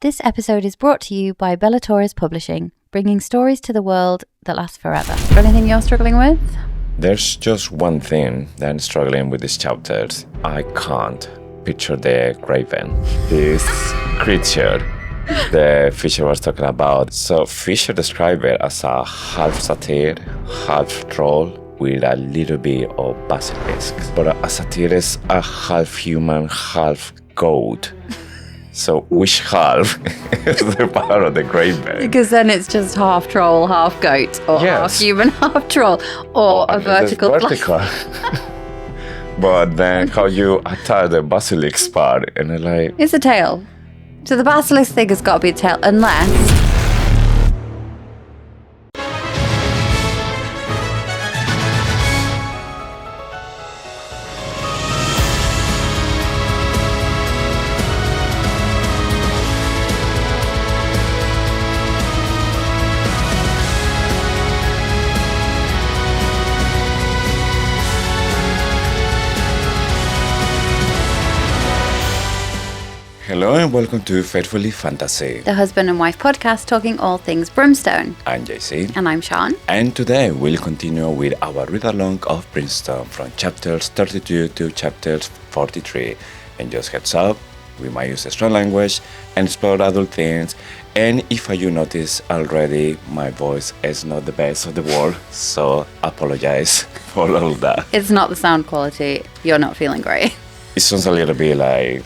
This episode is brought to you by Bellator's Publishing, bringing stories to the world that last forever. Anything you're struggling with? There's just one thing that I'm struggling with these chapters. I can't picture the Graven, this creature the Fisher was talking about. So Fisher described it as a half satyr, half troll with a little bit of basilisk. But a satyr is a half human, half goat. So which half is the part of the Graven? Because then it's just half troll, half goat, or half human, half troll, or a vertical. But then how you attach the basilisk part, and it's a tail. So the basilisk thing has got to be a tail, unless... Hello and welcome to Faithfully Fantasy, the husband and wife podcast talking all things Brimstone. I'm JC. And I'm Sean. And today we'll continue with our read-along of Brimstone from chapters 32 to chapters 43. And just heads up, we might use strong language and explore adult themes. And if you notice already, my voice is not the best of the world, so apologize for all that. It's not the sound quality. You're not feeling great. It sounds a little bit like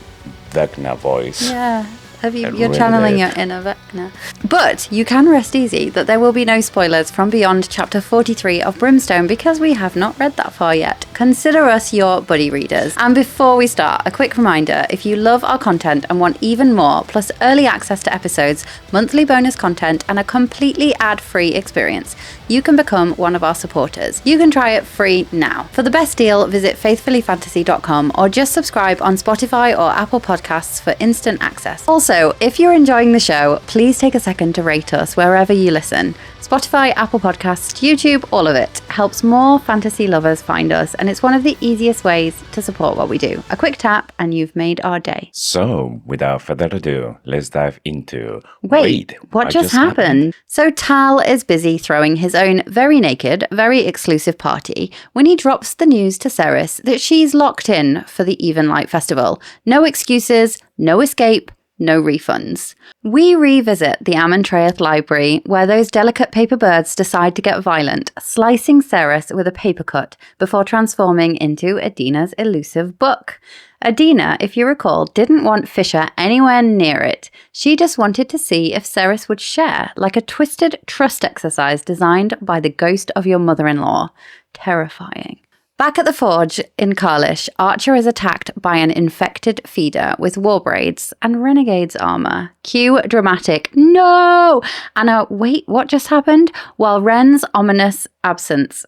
Vecna voice. Yeah. You're channeling your inner Vecna. But you can rest easy that there will be no spoilers from beyond chapter 43 of Brimstone because we have not read that far yet. Consider us your buddy readers. And before we start, a quick reminder, if you love our content and want even more, plus early access to episodes, monthly bonus content, and a completely ad-free experience, you can become one of our supporters. You can try it free now. For the best deal, visit faithfullyfantasy.com or just subscribe on Spotify or Apple Podcasts for instant access. Also, if you're enjoying the show, please take a second to rate us wherever you listen. Spotify, Apple Podcasts, YouTube, all of it helps more fantasy lovers find us, and it's one of the easiest ways to support what we do. A quick tap and you've made our day. So, without further ado, let's dive into... Wait, what just happened? So Tal is busy throwing his own very naked, very exclusive party when he drops the news to Saeris that she's locked in for the Even Light Festival. No excuses, no escape, no refunds. We revisit the Amontreath Library, where those delicate paper birds decide to get violent, slicing Saeris with a paper cut before transforming into Adina's elusive book. Adina, if you recall, didn't want Fisher anywhere near it. She just wanted to see if Saeris would share, like a twisted trust exercise designed by the ghost of your mother-in-law. Terrifying. Back at the forge in Karlish, Archer is attacked by an infected feeder with war braids and renegade's armor. Cue dramatic, no! Anna, wait, what just happened? While Ren's ominous absence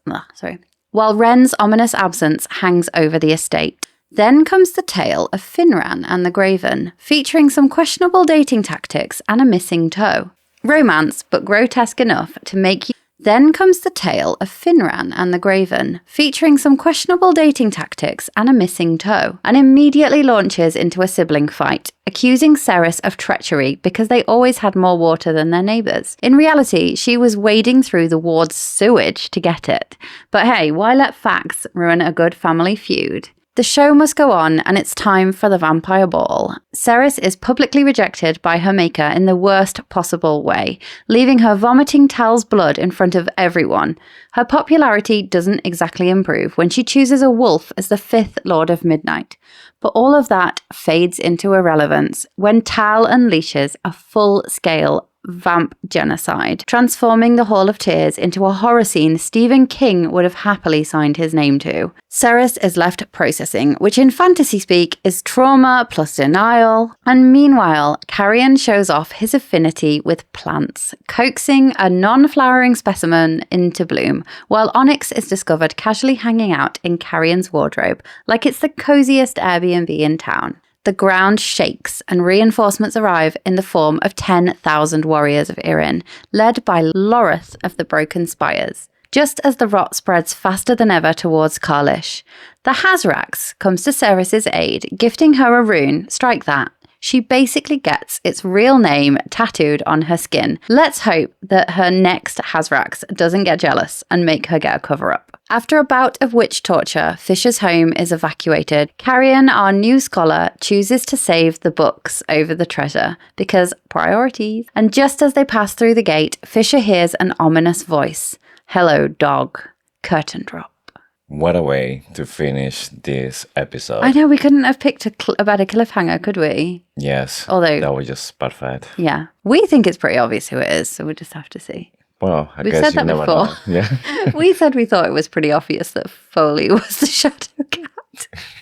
hangs over the estate. Then comes the tale of Finran and the Graven, featuring some questionable dating tactics and a missing toe. Romance, but grotesque enough to make you... Then comes the tale of Finran and the Graven, featuring some questionable dating tactics and a missing toe, and immediately launches into a sibling fight, accusing Saeris of treachery because they always had more water than their neighbours. In reality, she was wading through the ward's sewage to get it. But hey, why let facts ruin a good family feud? The show must go on, and it's time for the vampire ball. Saeris is publicly rejected by her maker in the worst possible way, leaving her vomiting Tal's blood in front of everyone. Her popularity doesn't exactly improve when she chooses a wolf as the 5th Lord of Midnight. But all of that fades into irrelevance when Tal unleashes a full-scale vamp genocide, transforming the Hall of Tears into a horror scene Stephen King would have happily signed his name to. Saeris is left processing, which in fantasy speak is trauma plus denial, and meanwhile, Carrion shows off his affinity with plants, coaxing a non-flowering specimen into bloom, while Onyx is discovered casually hanging out in Carrion's wardrobe, like it's the coziest Airbnb in town. The ground shakes and reinforcements arrive in the form of 10,000 warriors of Irin, led by Lloreth of the Broken Spires. Just as the rot spreads faster than ever towards Karlish, the Hazrax comes to Saeris' aid, gifting her a rune, strike that, she basically gets its real name tattooed on her skin. Let's hope that her next Hazrax doesn't get jealous and make her get a cover-up. After a bout of witch torture, Fisher's home is evacuated. Carrion, our new scholar, chooses to save the books over the treasure because priorities. And just as they pass through the gate, Fisher hears an ominous voice. Hello, dog. Curtain drop. What a way to finish this episode. I know, we couldn't have picked a better cliffhanger, could we? Yes. Although, that was just perfect. Yeah. We think it's pretty obvious who it is, so we'll just have to see. Well, We've said that never before. know. Yeah. We said we thought it was pretty obvious that Foley was the Shadow Cat.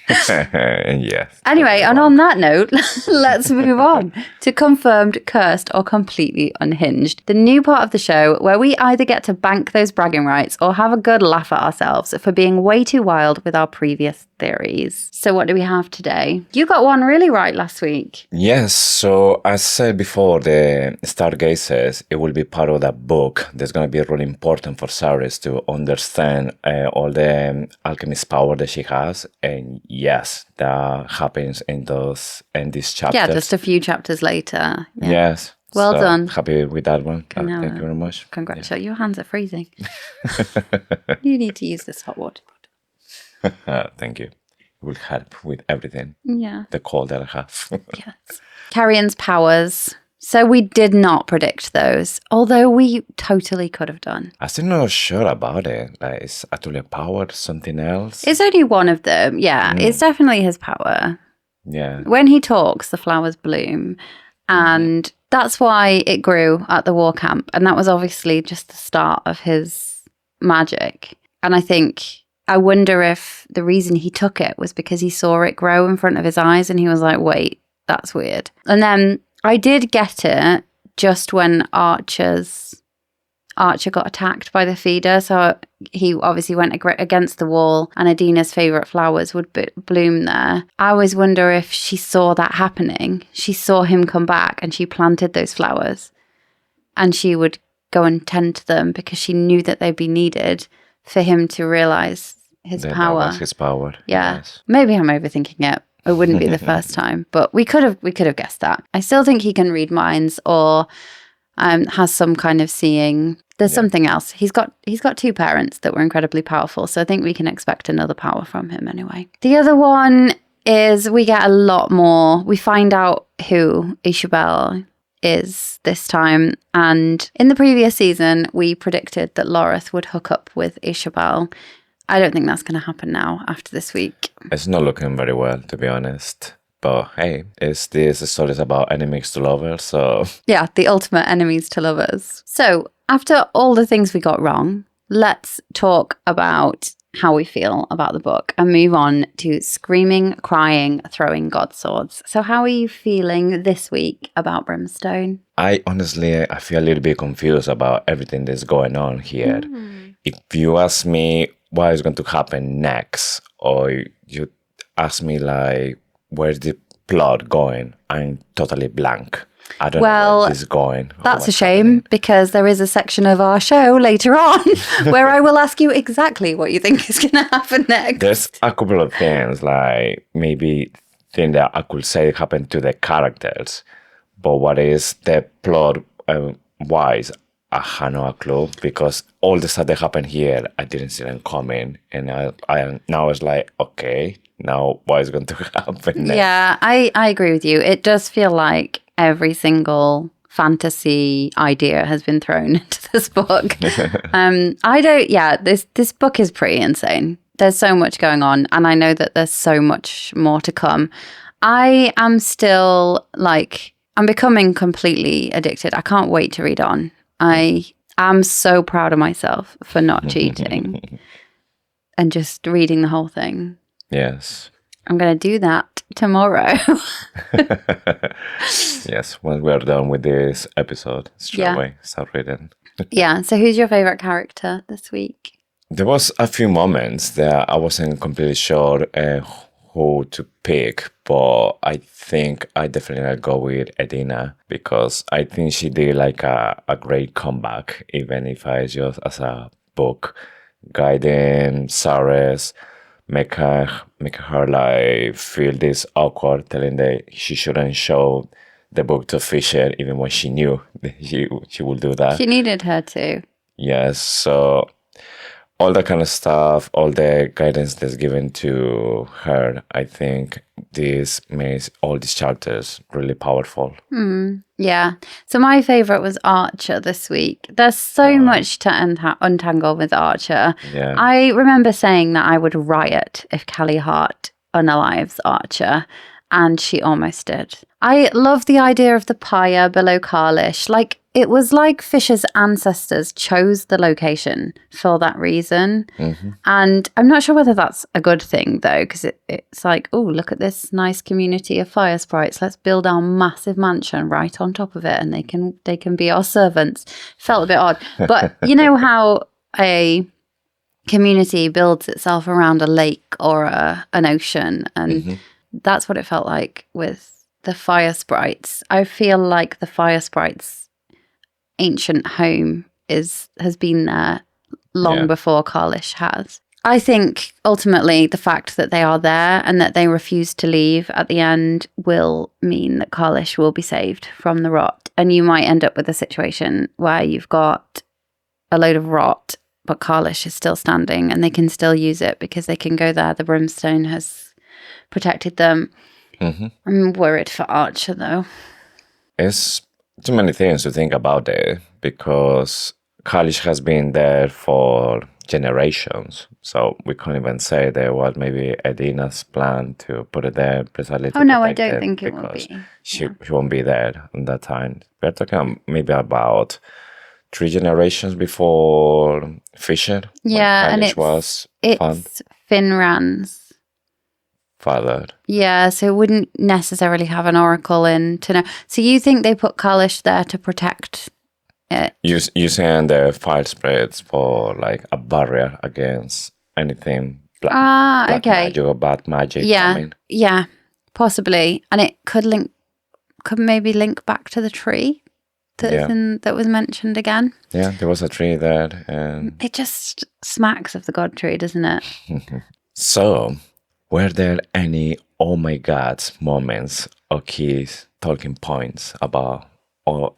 Yes. Anyway, and on that note, let's move on to Confirmed, Cursed, or Completely Unhinged, the new part of the show where we either get to bank those bragging rights or have a good laugh at ourselves for being way too wild with our previous theories. So what do we have today? You got one really right last week. Yes, so as said before, the stargazers, it will be part of that book. That's going to be really important for Saeris to understand all the alchemist power that she has. And yes, that happens in these chapters. Yeah, just a few chapters later. Yeah. Yes. Well so done. Happy with that one. No, Thank you very much. Congratulations. Your hands are freezing. You need to use this hot water. Thank you. It will help with everything. Yeah. The cold that I have. Yes. Carrion's powers. So we did not predict those, although we totally could have done. I'm still not sure about it. Like, is actually a power something else? It's only one of them. Yeah, it's definitely his power. Yeah. When he talks, the flowers bloom. And that's why it grew at the war camp. And that was obviously just the start of his magic. And I wonder if the reason he took it was because he saw it grow in front of his eyes and he was like, wait, that's weird. And then I did get it just when Archer got attacked by the feeder. So he obviously went against the wall and Adina's favourite flowers would bloom there. I always wonder if she saw that happening. She saw him come back and she planted those flowers. And she would go and tend to them because she knew that they'd be needed for him to realise his power. That was his power. Yeah. Yes. Maybe I'm overthinking it. It wouldn't be the first time, but we could have guessed that. I still think he can read minds or has some kind of seeing. There's something else. He's got two parents that were incredibly powerful, so I think we can expect another power from him anyway. The other one is we get a lot more. We find out who Iseabail is this time, and in the previous season we predicted that Lloreth would hook up with Iseabail. I don't think that's going to happen now after this week. It's not looking very well, to be honest. But hey, this story is about enemies to lovers, so... Yeah, the ultimate enemies to lovers. So, after all the things we got wrong, let's talk about how we feel about the book and move on to screaming, crying, throwing god swords. So how are you feeling this week about Brimstone? I feel a little bit confused about everything that's going on here. If you ask me what is going to happen next, or you ask me like, where's the plot going? I'm totally blank. I don't know where this is going. That's a shame because there is a section of our show later on where I will ask you exactly what you think is going to happen next. There's a couple of things, like maybe thing that I could say happened to the characters, but what is the plot wise? I have no clue because all the stuff that happened here, I didn't see them coming, and I now it's like, okay, now what is going to happen next? Yeah, I agree with you. It does feel like every single fantasy idea has been thrown into this book. This book is pretty insane. There's so much going on, and I know that there's so much more to come. I am still I'm becoming completely addicted. I can't wait to read on. I am so proud of myself for not cheating and just reading the whole thing. Yes. I'm going to do that tomorrow. Yes, when we're done with this episode, straight away, start reading. Yeah, so who's your favourite character this week? There was a few moments that I wasn't completely sure who to pick, but I think I definitely go with Adina because I think she did like a great comeback, even if I just as a book guiding Saeris, make her like feel this awkward, telling that she shouldn't show the book to Fisher, even when she knew that she would do that. She needed her to. Yes, so all that kind of stuff, all the guidance that's given to her, I think this makes all these chapters really powerful. Yeah. So my favourite was Archer this week. There's so much to untangle with Archer. Yeah. I remember saying that I would riot if Callie Hart unalives Archer, and she almost did. I love the idea of the pyre below Carlish. Like, it was like Fisher's ancestors chose the location for that reason. And I'm not sure whether that's a good thing, though, because it's like, oh, look at this nice community of fire sprites. Let's build our massive mansion right on top of it, and they can be our servants. Felt a bit odd. But you know how a community builds itself around a lake or an ocean, and that's what it felt like with the fire sprites. I feel like the fire sprites' ancient home has been there long before Carlish has. I think ultimately the fact that they are there and that they refuse to leave at the end will mean that Carlish will be saved from the rot. And you might end up with a situation where you've got a load of rot, but Carlish is still standing and they can still use it because they can go there. The Brimstone has protected them. I'm worried for Archer, though. It's too many things to think about it, because Carlish has been there for generations. So we can't even say there was maybe Edina's plan to put it there precisely to no, I protect don't think it will because be. She won't be there at that time. We're talking maybe about 3 generations before Fisher. Yeah, when and was it's Finran's father. Yeah, so it wouldn't necessarily have an oracle in to know. So you think they put Carlish there to protect it? Using the fire spreads for like a barrier against anything black okay. magic or bad magic. Yeah, possibly. And it could maybe link back to the tree that was mentioned again. Yeah, there was a tree there. And it just smacks of the god tree, doesn't it? So, were there any oh my god moments or key talking points about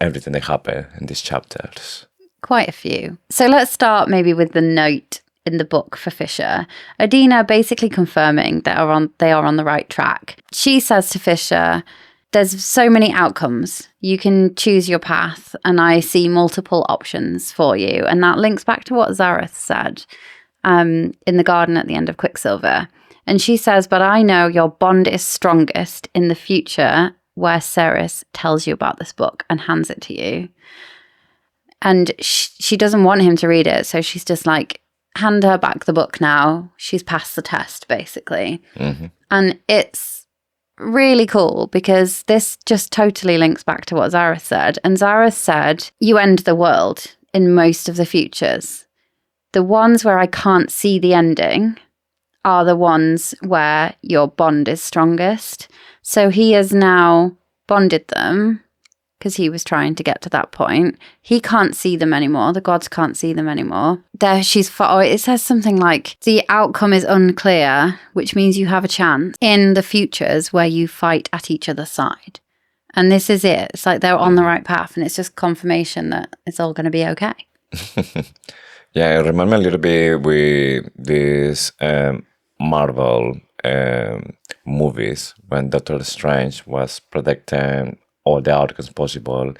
everything that happened in these chapters? Quite a few. So let's start maybe with the note in the book for Fisher. Adina basically confirming that they are on the right track. She says to Fisher, there's so many outcomes. You can choose your path, and I see multiple options for you. And that links back to what Saeris said in the garden at the end of Quicksilver. And she says, but I know your bond is strongest in the future, where Saeris tells you about this book and hands it to you. And she doesn't want him to read it. So she's just like, hand her back the book now. She's passed the test, basically. And it's really cool because this just totally links back to what Saeris said. And Saeris said, you end the world in most of the futures. The ones where I can't see the ending are the ones where your bond is strongest. So he has now bonded them because he was trying to get to that point. He can't see them anymore. The gods can't see them anymore. It says something like, the outcome is unclear, which means you have a chance in the futures where you fight at each other's side. And this is it. It's like they're on the right path, and it's just confirmation that it's all going to be okay. Yeah, I remember a little bit with this Marvel movies when Doctor Strange was predicting all the outcomes possible,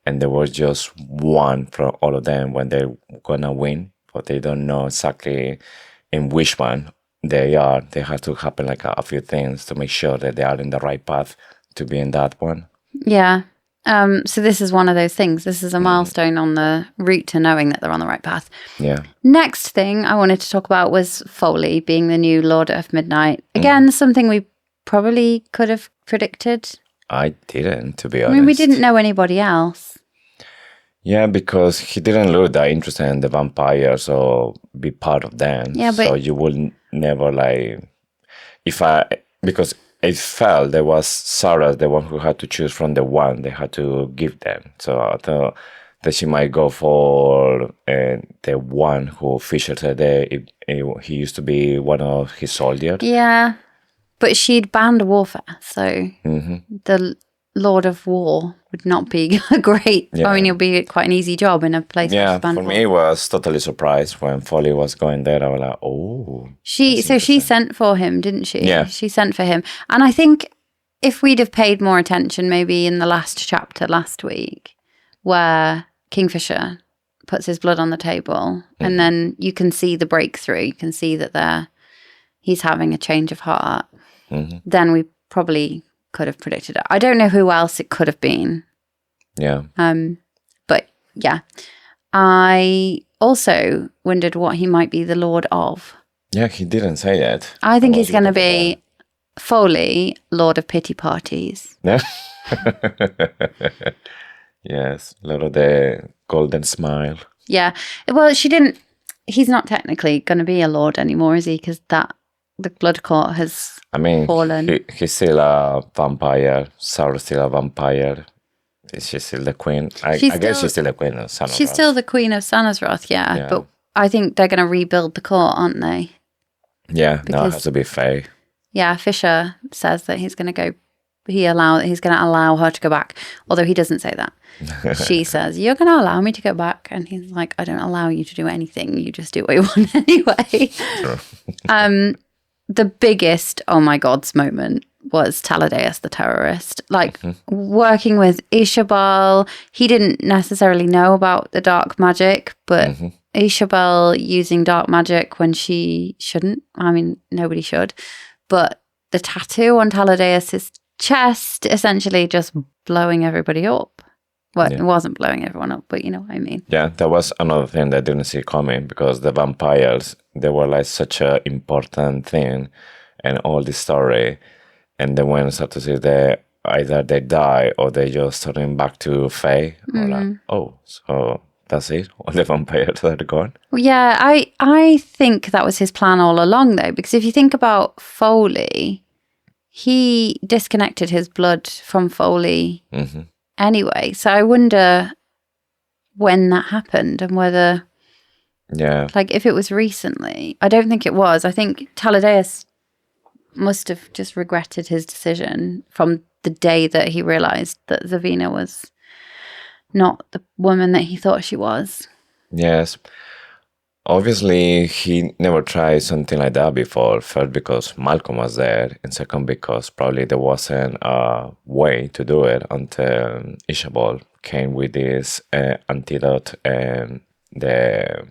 and there was just one from all of them when they're gonna win, but they don't know exactly in which one they are. They have to happen like a few things to make sure that they are in the right path to be in that one. Yeah. So this is one of those things. This is a milestone on the route to knowing that they're on the right path. Yeah. Next thing I wanted to talk about was Foley being the new Lord of Midnight. Again, something we probably could have predicted. I didn't, to be honest. I mean, we didn't know anybody else. Yeah, because he didn't look that interested in the vampires or be part of them. Yeah, but... So you would never like... Because it felt there was Sarah, the one who had to choose from the one they had to give them. So I thought that she might go for the one who featured her there. He used to be one of his soldiers. Yeah, but she'd banned warfare, so the Lord of War would not be a great. Yeah. I mean, it'll be quite an easy job in a place. Yeah, banned for war. me, it was totally surprised when Foley was going there. I was like, oh. She sent for him, didn't she? Yeah. She sent for him, and I think if we'd have paid more attention, maybe in the last chapter last week, where Kingfisher puts his blood on the table, and then you can see the breakthrough. You can see that he's having a change of heart. Then we probably could have predicted it. I don't know who else it could have been. Yeah. But yeah, I also wondered what he might be the Lord of. Yeah, he didn't say that. I think he's going to be Foley, Lord of Pity Parties. Yeah. Yes, a lot of the golden smile. Yeah. Well, he's not technically going to be a lord anymore, is he? Because the blood court has fallen. He's still a vampire. Sarah's still a vampire. Is she still the queen? I guess she's still the queen of Saeris. She's still the queen of Saeris, yeah. But I think they're going to rebuild the court, aren't they? Yeah, now it has to be Faye. Yeah, Fisher says that he's going to allow her to go back. Although he doesn't say that. She says, "You're going to allow me to go back," and he's like, "I don't allow you to do anything. You just do what you want anyway." True. The biggest oh my gods moment was Taladeus the terrorist, working with Iseabail. He didn't necessarily know about the dark magic, but Iseabail using dark magic when she shouldn't. I mean, nobody should. But the tattoo on Taladeus's chest essentially just blowing everybody up. Well, It wasn't blowing everyone up, but you know what I mean. Yeah, that was another thing that I didn't see coming, because the vampires, they were like such an important thing in all the story. And then when I start to see that either they die or they just turn back to Faye, or like, oh, so that's it? All the vampires are gone? Well, yeah, I think that was his plan all along, though, because if you think about Foley, he disconnected his blood from Foley anyway. So I wonder when that happened and whether, if it was recently. I don't think it was. I think Taladeus must have just regretted his decision from the day that he realized that Zavina was not the woman that he thought she was. Yes. Obviously, he never tried something like that before. First, because Malcolm was there, and second, because probably there wasn't a way to do it until Iseabail came with this antidote and the,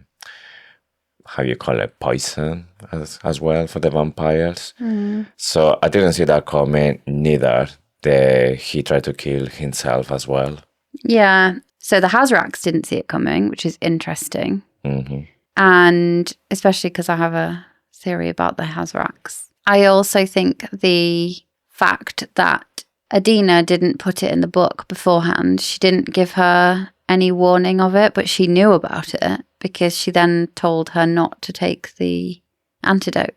how you call it, poison as well for the vampires. So I didn't see that coming, neither that he tried to kill himself as well. Yeah. So the Hazrax didn't see it coming, which is interesting. And especially because I have a theory about the Hazrax. I also think the fact that Adina didn't put it in the book beforehand, she didn't give her any warning of it, but she knew about it because she then told her not to take the antidote.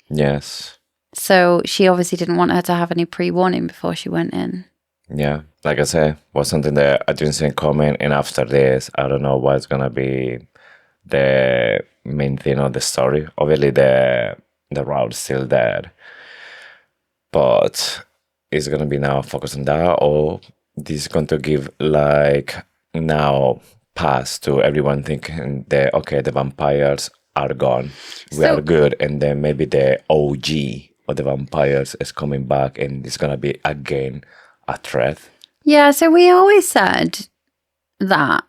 Yes. So she obviously didn't want her to have any pre-warning before she went in. Yeah, like I said, was something that I didn't see coming, and after this, I don't know what's gonna be the main thing of the story. Obviously, the route's still there, but is gonna be now focused on that, or this is going to give now pass to everyone thinking that the vampires are gone, we are good, and then maybe the OG of the vampires is coming back, and it's gonna be again a threat. Yeah, so we always said that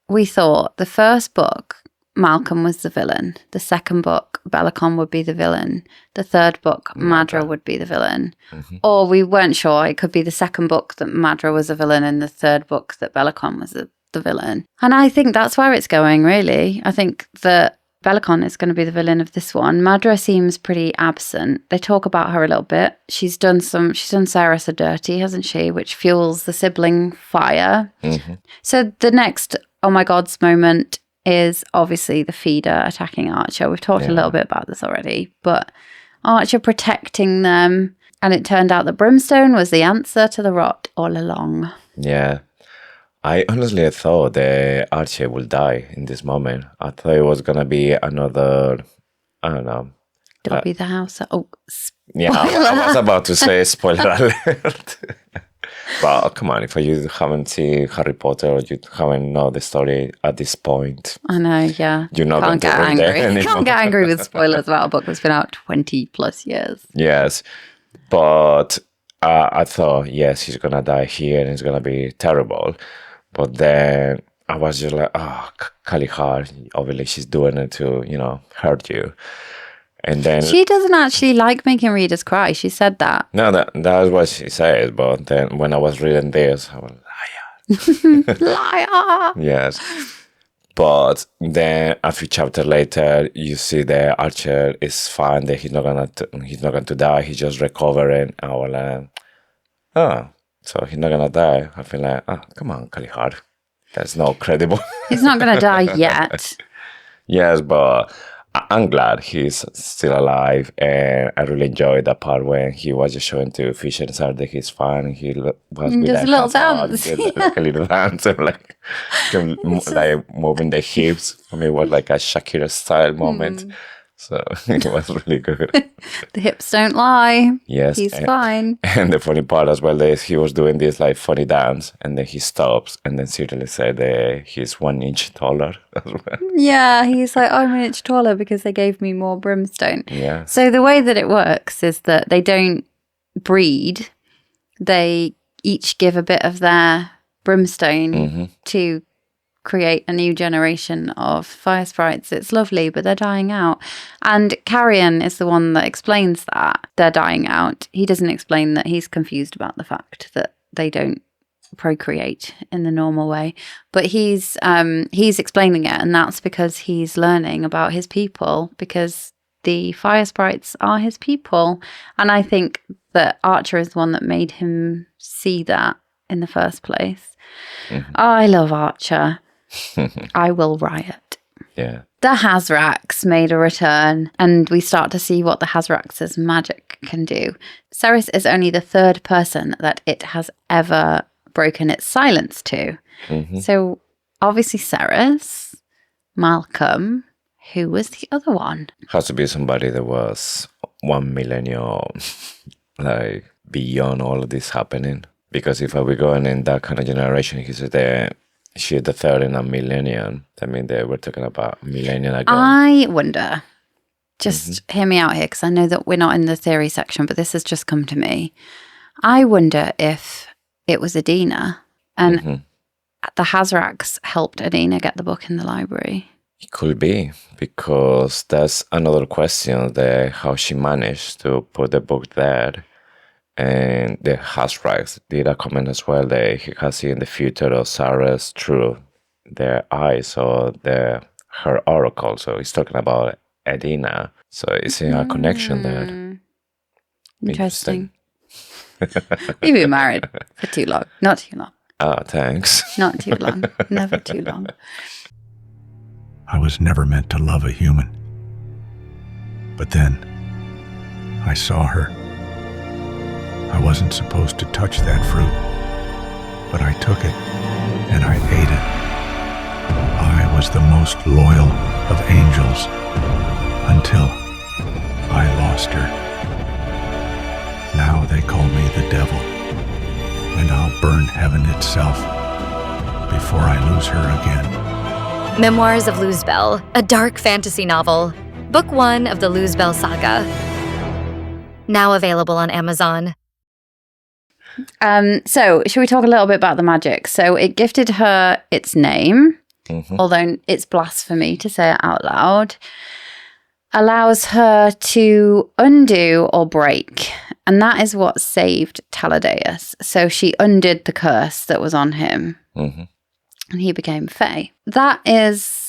we thought the first book, Malcolm was the villain. The second book, Bellicon would be the villain. The third book, Madra would be the villain. Or we weren't sure. It could be the second book that Madra was a villain and the third book that Bellicon was the villain. And I think that's where it's going, really. I think that Bellicon is going to be the villain of this one. Madra seems pretty absent. They talk about her a little bit. She's done Saeris a dirty, hasn't she? Which fuels the sibling fire. So the next oh my gods moment is obviously the feeder attacking Archer. We've talked a little bit about this already, but Archer protecting them, and it turned out that Brimstone was the answer to the rot all along. Yeah. I honestly thought the Archie would die in this moment. I thought it was going to be another, I don't know. Dobby the house. Oh, Yeah, I was about to say spoiler alert. But come on, if you haven't seen Harry Potter or you haven't know the story at this point, I know, yeah. you're not Can't going get to read angry. it anymore. Can't get angry with spoilers about a book that's been out 20 plus years. Yes, but I thought, yes, he's going to die here and it's going to be terrible. But then I was just like, oh, Kalihar, obviously she's doing it to, hurt you. And then She doesn't actually like making readers cry. She said that. no, that's what she says. But then when I was reading this, I was like, Liar! yes. But then a few chapters later, you see the Archer is fine. That he's not going to die. He's just recovering. I was like, oh, so he's not gonna die. I feel like, oh, come on, Kalihar. That's not credible. He's not going to die yet. Yes, but I'm glad he's still alive, and I really enjoyed that part when he was just showing to Fisher and Sarah that he's fine, and he was with Just a little dance. like a little dance, and like moving the hips. For me, it was like a Shakira style moment. So it was really good. The hips don't lie. Yes, He's fine. And the funny part as well is he was doing this like funny dance, and then he stops, and then Cyril said he's 1 inch taller as well. Yeah, he's like, I'm an inch taller because they gave me more brimstone. Yeah. So the way that it works is that they don't breed. They each give a bit of their brimstone to create a new generation of fire sprites. It's lovely, but they're dying out. And Carrion is the one that explains that they're dying out. He doesn't explain that he's confused about the fact that they don't procreate in the normal way, but he's explaining it, and that's because he's learning about his people, because the fire sprites are his people. And I think that Archer is the one that made him see that in the first place. I love Archer. I will riot. Yeah. The Hazrax made a return, and we start to see what the Hazrax's magic can do. Saeris is only the third person that it has ever broken its silence to. So obviously Saeris, Malcolm, who was the other one? Has to be somebody that was 1 millennium like beyond all of this happening. Because if I were going in that kind of generation, she's the third in a millennium. I mean, they were talking about a millennium ago. I wonder, just hear me out here, because I know that we're not in the theory section, but this has just come to me. I wonder if it was Adina, and the Hazrax helped Adina get the book in the library. It could be, because that's another question, how she managed to put the book there. And the Hazrax did a comment as well that he has seen the future of Saeris through their eyes or her oracle. So he's talking about Adina. So it's a connection there. Interesting. We've been married for too long. Not too long. Oh, thanks. Not too long. Never too long. I was never meant to love a human. But then I saw her. I wasn't supposed to touch that fruit, but I took it and I ate it. I was the most loyal of angels until I lost her. Now they call me the devil, and I'll burn heaven itself before I lose her again. Memoirs of Iseabail, a dark fantasy novel. Book 1 of the Iseabail saga. Now available on Amazon. So, should we talk a little bit about the magic? So, it gifted her its name, although it's blasphemy to say it out loud. Allows her to undo or break, and that is what saved Taladeus. So, she undid the curse that was on him, and he became Fae. That is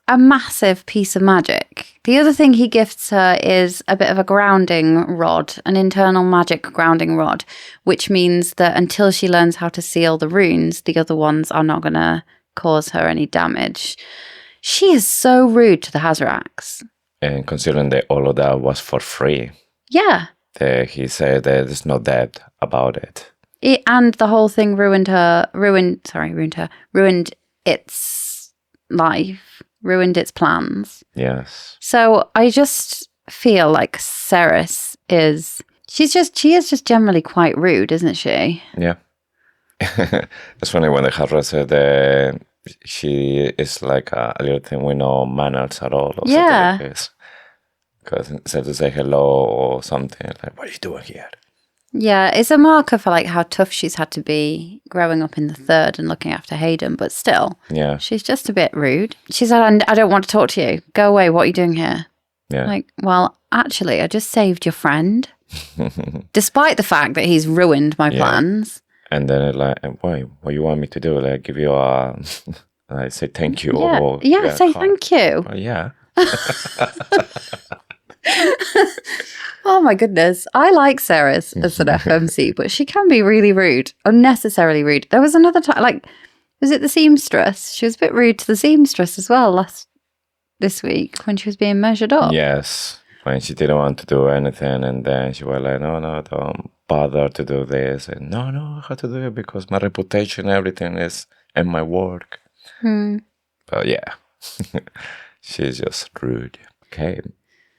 a massive piece of magic. The other thing he gifts her is a bit of a grounding rod, an internal magic grounding rod, which means that until she learns how to seal the runes, the other ones are not going to cause her any damage. She is so rude to the Hazrax. And considering that all of that was for free. Yeah. He said that there's no debt about it. And the whole thing ruined its life, ruined its plans. Yes. So I just feel like Saeris she is just generally quite rude, isn't she? Yeah. It's funny when the Hazrax said she is like a little thing with no manners at all. Or Yeah. something like this. Because instead to say hello or something, like, what are you doing here? Yeah, it's a marker for like how tough she's had to be growing up in the third and looking after Hayden, but still, Yeah. she's just a bit rude. She said, I don't want to talk to you. Go away. What are you doing here? Yeah. Like, well, actually, I just saved your friend, despite the fact that he's ruined my plans. And then it's like, why? What you want me to do? Like, give you a, I say thank you. Yeah, Or, say thank you. Yeah. Oh my goodness. I like Saeris as an FMC, but she can be really rude, unnecessarily rude. There was another time, like, was it the seamstress? She was a bit rude to the seamstress as well this week when she was being measured up. Yes. When she didn't want to do anything, and then she was like, no, don't bother to do this. And no, I have to do it because my reputation, everything is in my work. But yeah, she's just rude. Okay.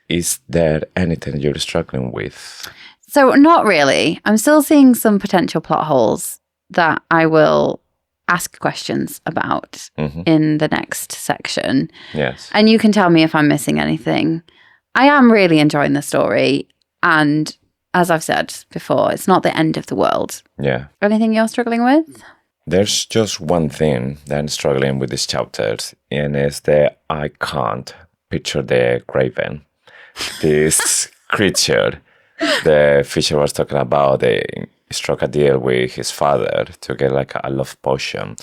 Is there anything you're struggling with? So not really. I'm still seeing some potential plot holes that I will ask questions about in the next section. Yes. And you can tell me if I'm missing anything. I am really enjoying the story. And as I've said before, it's not the end of the world. Yeah. Anything you're struggling with? There's just one thing that I'm struggling with this chapter, and it's that I can't picture the Graven. This creature the Fisher was talking about, they struck a deal with his father to get like a love potion.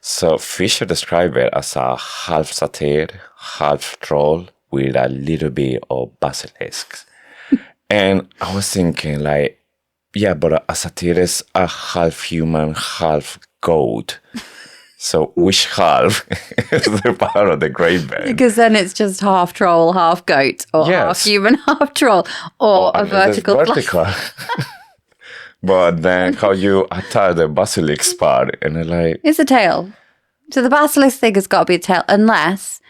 So Fisher described it as a half satyr, half troll with a little bit of basilisk. And I was thinking like, yeah, but a satyr is a half human, half goat. So which half is the part of the Graven? Because then it's just half troll, half goat, or half human, half troll, or a vertical. But then how you attach the basilisk part, and it's like... It's a tail. So the basilisk thing has got to be a tail, unless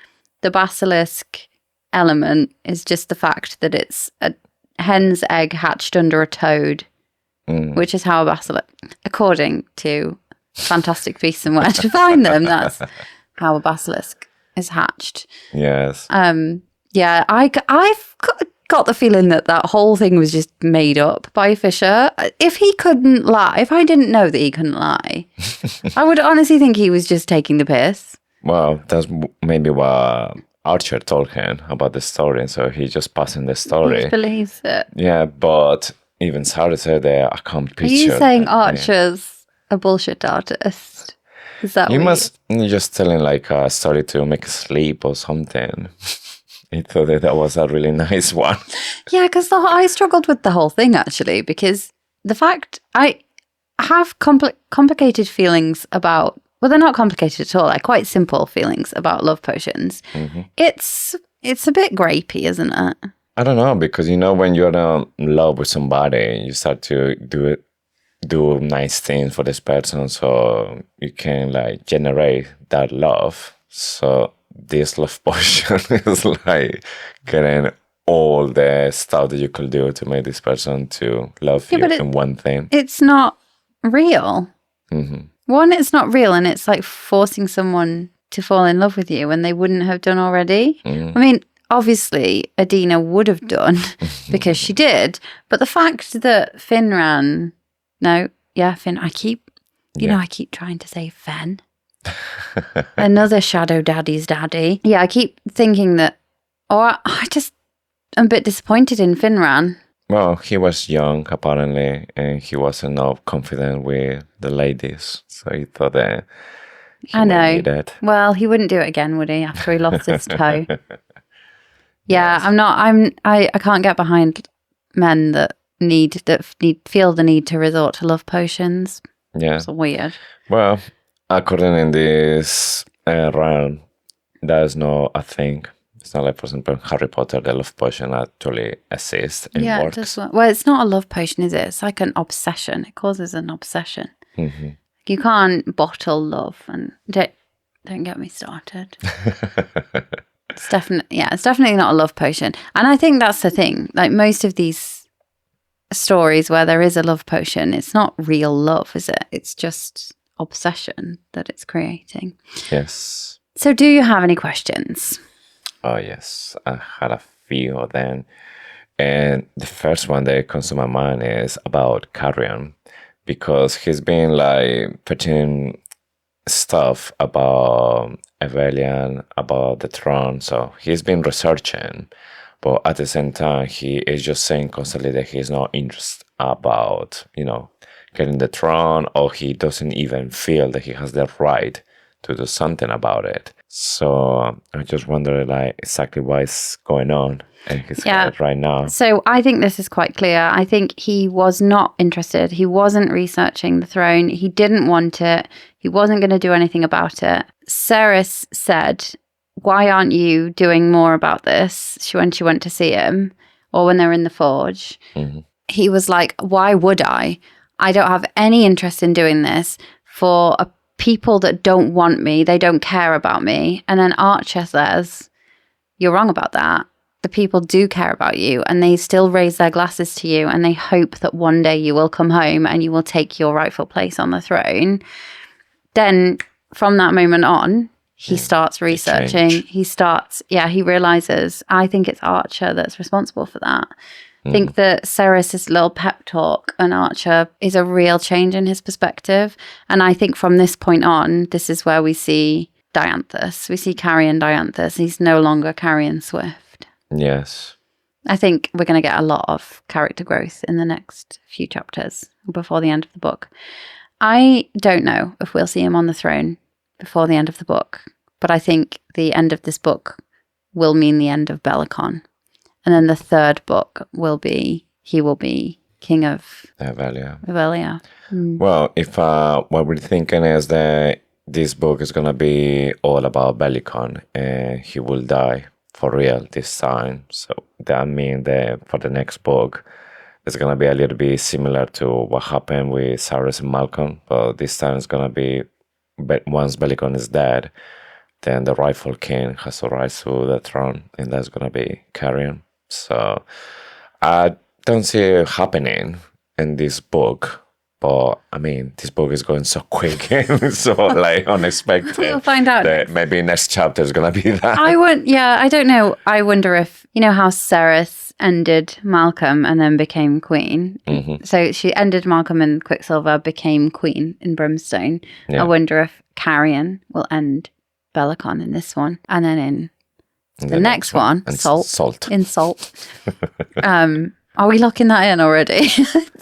the basilisk element is just the fact that it's a hen's egg hatched under a toad, which is how a basilisk, according to Fantastic Beasts and Where to Find Them, that's how a basilisk is hatched. Yes. Yeah, I've got the feeling that whole thing was just made up by Fisher. If he couldn't lie, if I didn't know that he couldn't lie, I would honestly think he was just taking the piss. Well, that's maybe what Archer told him about the story, and so he's just passing the story. He just believes it. Yeah, but even Sarah said that I can't picture. Are you saying Archer's a bullshit artist? Is that you what must just telling like a story to make sleep or something. He thought that was a really nice one. Yeah, because I struggled with the whole thing actually, because the fact I have complicated feelings about, well, they're not complicated at all. They're quite simple feelings about love potions. It's a bit grapey, isn't it? I don't know, because when you're in love with somebody, you start to do nice things for this person, so you can like generate that love. So this love potion is like getting all the stuff that you could do to make this person to love you in one thing. It's not real. One, it's not real, and it's like forcing someone to fall in love with you when they wouldn't have done already. I mean, obviously Adina would have done because she did, but the fact that Finn, I keep trying to say Fen. Another shadow daddy's daddy. Yeah, I keep thinking that, I'm a bit disappointed in Finran. Well, he was young, apparently, and he wasn't not confident with the ladies, so he thought that he might need it. Well, he wouldn't do it again, would he, after he lost his toe? Yeah, yes. I can't get behind men that feel the need to resort to love potions. Yeah. It's weird. Well, according in this round, that's not a thing. It's not like, for example, in Harry Potter, the love potion actually exists and Yeah, it works. does work. Well, it's not a love potion, is it? It's like an obsession. It causes an obsession. Mm-hmm. You can't bottle love, and don't get me started. It's definitely not a love potion. And I think that's the thing. Like most of these stories where there is a love potion, it's not real love, is it? It's just obsession that it's creating. Yes. So do you have any questions? Oh, yes. I had a few of them. And the first one that comes to my mind is about Carrion, because he's been like putting stuff about Evelian, about the throne. So he's been researching, but at the same time, he is just saying constantly that he's not interested about, getting the throne, or he doesn't even feel that he has the right to do something about it. So I just wonder, like, exactly what is going on in his head right now. So I think this is quite clear. I think he was not interested. He wasn't researching the throne. He didn't want it. He wasn't going to do anything about it. Saeris said, "Why aren't you doing more about this?" When she went to see him, or when they were in the forge. Mm-hmm. He was like, "Why would I? I don't have any interest in doing this for a people that don't want me. They don't care about me." And then Archer says, "You're wrong about that. The people do care about you, and they still raise their glasses to you, and they hope that one day you will come home and you will take your rightful place on the throne." Then from that moment on, he starts researching. He realizes, I think it's Archer that's responsible for that. I think that Saeris' little pep talk and Archer is a real change in his perspective. And I think from this point on, this is where we see Dianthus. We see Carrion Dianthus. He's no longer Carrion Swift. Yes. I think we're going to get a lot of character growth in the next few chapters before the end of the book. I don't know if we'll see him on the throne before the end of the book, but I think the end of this book will mean the end of Belicon. And then the third book will be king of Evelia. Well, if what we're thinking is that this book is going to be all about Belicon, and he will die for real this time. So that means that for the next book, it's going to be a little bit similar to what happened with Saeris and Malcolm. But this time it's going to be, once Belicon is dead, then the rightful king has to rise to the throne, and that's going to be Carrion. So I don't see it happening in this book, but I mean, this book is going so quick and so like unexpected. We'll find out. That maybe next chapter is going to be that. I don't know. I wonder if, how Saeris ended Malcolm and then became queen. Mm-hmm. So she ended Malcolm and Quicksilver, became queen in Brimstone. Yeah. I wonder if Carrion will end Belicon in this one. And then in the next one, Salt. In Salt. Are we locking that in already?